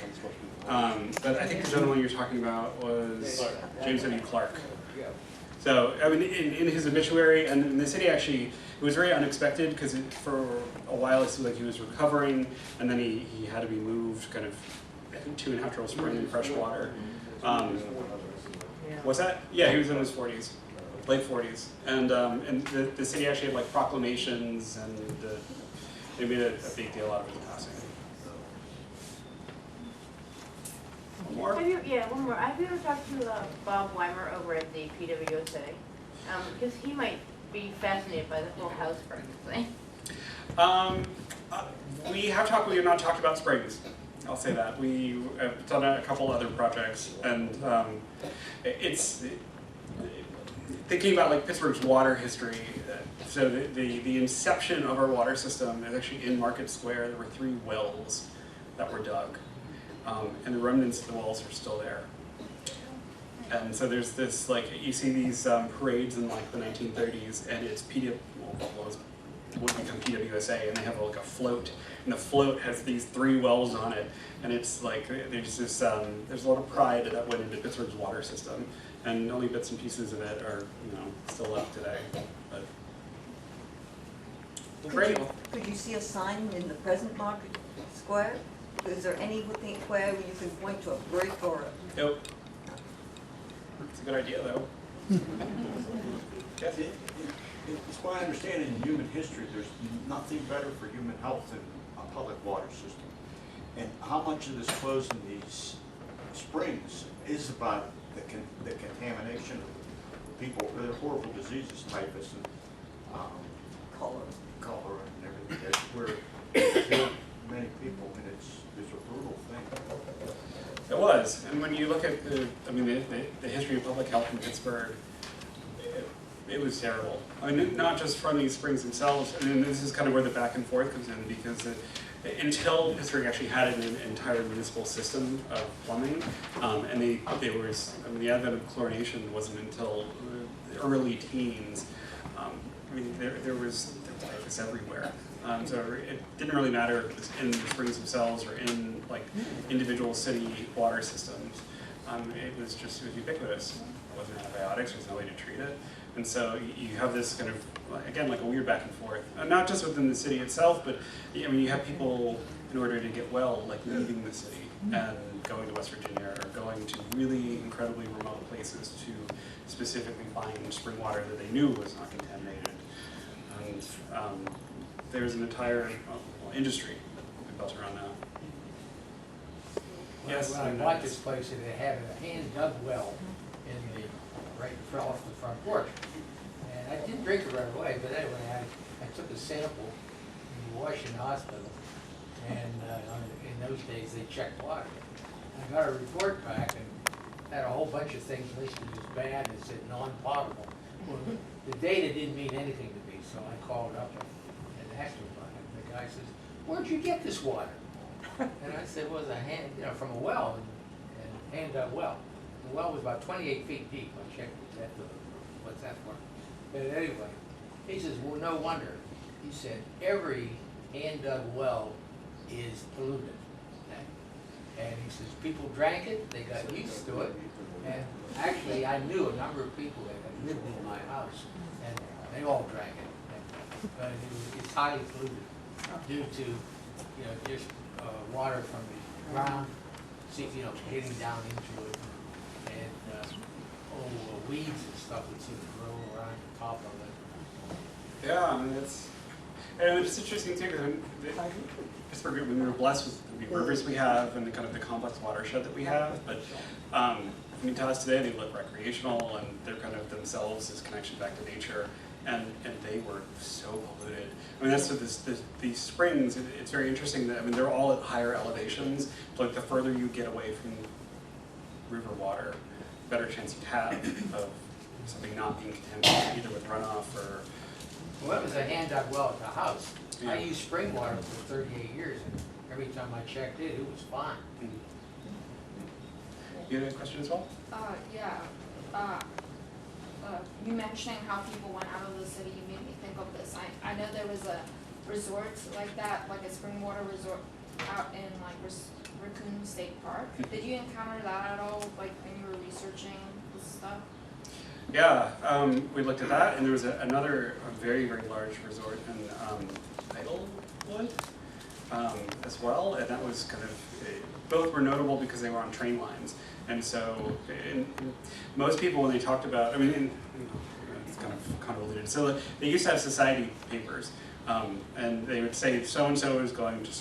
But I think the gentleman you're talking about was James W. Clarke. So, I mean, in his obituary, and in the city actually, it was very unexpected because for a while it seemed like he was recovering, and then he had to be moved kind of, I think, to a natural spring in fresh water. Was that? Yeah, he was in his 40s, late 40s. And the city actually had like proclamations, and they made a big deal out of his passing. One more? One more. Have you ever talked to Bob Weimer over at the PWSA? Because he might be fascinated by the whole Howe Spring thing. We have talked, we have not talked about springs. I'll say that. We have done a couple other projects, and it's thinking about like Pittsburgh's water history. So the inception of our water system is actually in Market Square. There were 3 wells that were dug. And the remnants of the wells are still there. And so there's this, like, you see these parades in like the 1930s, and it's would become PWSA, and they have like a float, and the float has these 3 wells on it, and it's like there's this there's a lot of pride that went into Pittsburgh's water system, and only bits and pieces of it are still left today. But great. Could you see a sign in the present Market Square? Is there anything where you can point to a brick or a... Nope. It's a good idea, though. Yes? It's my understanding in human history, there's nothing better for human health than a public water system. And how much of this closing these springs is about the contamination of people, the horrible diseases, typhus and cholera and everything. That's where it killed many people, and it's a brutal thing. It was, and when you look at the history of public health in Pittsburgh, it was terrible. I mean, not just from these springs themselves. I mean, this is kind of where the back and forth comes in, because until Pittsburgh actually had an entire municipal system of plumbing, and the advent of chlorination wasn't until the early teens. I mean, there was typhus everywhere. So it didn't really matter if it was in the springs themselves or in like individual city water systems. It was ubiquitous. There wasn't antibiotics, there was no way to treat it. And so you have this kind of, again, like a weird back and forth. Not just within the city itself, but I mean, you have people, in order to get well, like leaving the city and going to West Virginia or going to really incredibly remote places to specifically find spring water that they knew was not contaminated. And there's an entire industry built around that. Yes. When I bought this place, it had a hand-dug well in the, right off the front porch. And I didn't drink it right away, but anyway, I took a sample in Washington Hospital, and in those days, they checked water. I got a report back and had a whole bunch of things listed as bad, and said non-potable. Well, the data didn't mean anything to me, so I called up and asked him about it. The guy says, "Where'd you get this water?" And I said, "Well, it was from a well, and hand-dug well. The well was about 28 feet deep. I checked that, what's that for?" But anyway, he says, "Well, no wonder." He said, "Every hand-dug well is polluted." And he says, people drank it, they got used to it. And actually, I knew a number of people that had lived in my house, and they all drank it. But it's highly polluted due to, just water from the ground, getting down into it, and weeds and stuff that seem to grow around the top of it. Yeah, I mean, it's interesting too, because Pittsburgh, we were blessed with the rivers we have and the kind of the complex watershed that we have, but I mean, to us today, they look recreational and they're kind of themselves this connection back to nature, and they were so polluted. I mean, that's what these springs, it's very interesting that, I mean, they're all at higher elevations, so like the further you get away from river water, the better chance you'd have of something not being contaminated, either with runoff or... Well, it was a hand-dug well at the house. Yeah. I used spring water for 38 years, and every time I checked it was fine. Mm-hmm. You had a question as well? Yeah. You mentioning how people went out of the city, you made me think of this. I know there was a resort like that, like a spring water resort out in like Raccoon State Park. Did you encounter that at all, like when you were researching this stuff? Yeah, we looked at that, and there was another very, very large resort in Idlewood as well, and that was kind of, both were notable because they were on train lines. And so most people, when they talked about, I mean, it's kind of convoluted. So they used to have society papers, and they would say so-and-so is going to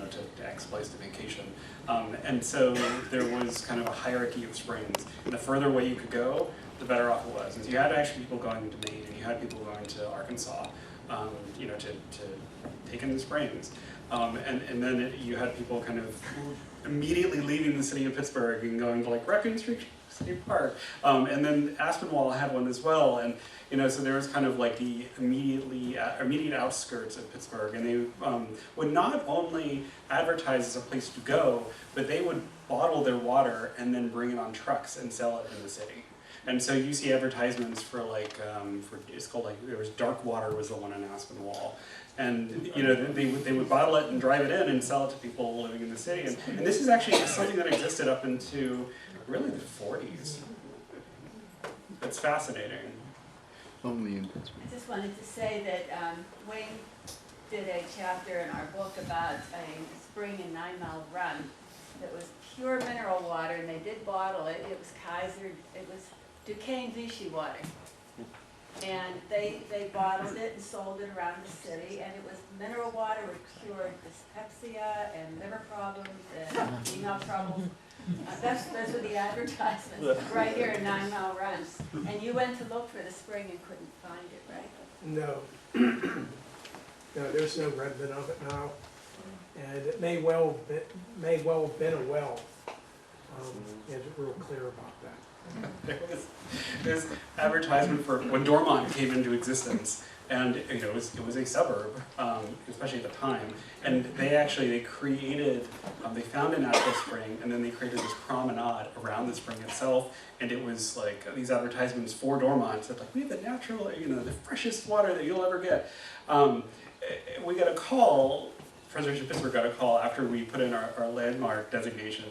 to X place to vacation. And so there was kind of a hierarchy of springs. And the further away you could go, the better off it was. And so you had actually people going to Maine, and you had people going to Arkansas, to take in the springs. And then you had people kind of immediately leaving the city of Pittsburgh and going to like Raccoon State Park. And then Aspinwall had one as well. And so there was kind of like the immediate outskirts of Pittsburgh, and they would not only advertise as a place to go, but they would bottle their water and then bring it on trucks and sell it in the city. And so you see advertisements for like, it's called like, there was Dark Water was the one in Aspinwall. And they would bottle it and drive it in and sell it to people living in the city. And this is actually something that existed up into really the 40s. It's fascinating. I just wanted to say that Wayne did a chapter in our book about a spring in 9 Mile Run that was pure mineral water, and they did bottle it. It was Kaiser, it was Duquesne Vichy water. And they bottled it and sold it around the city, and it was mineral water which cured dyspepsia and liver problems and female problems. Those were the advertisements right here in 9 Mile Run. And you went to look for the spring and couldn't find it, right? No. No, there's no remnant of it now. And it may well have been a well. It's real clear about that. There's advertisement for when Dormont came into existence, and it was a suburb, especially at the time. And they created, they found a natural spring, and then they created this promenade around the spring itself. And it was like these advertisements for Dormont said like, we have the natural, the freshest water that you'll ever get. We got a call. Preservation Pittsburgh got a call after we put in our landmark designation.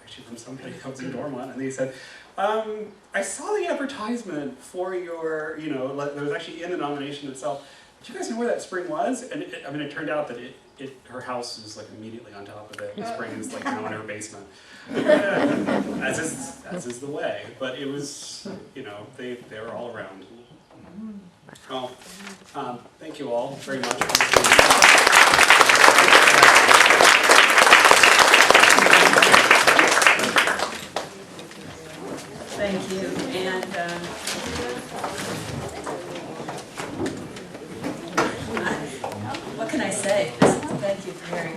actually from somebody that was in Dormont, and they said, I saw the advertisement for your, you know, like, it was actually in the nomination itself. Do you guys know where that spring was? And it turned out that her house is like immediately on top of it. The spring is like now in her basement. As is the way. But it was, you know, they were all around. Well, thank you all very much. Thank you, and what can I say? Thank you for hearing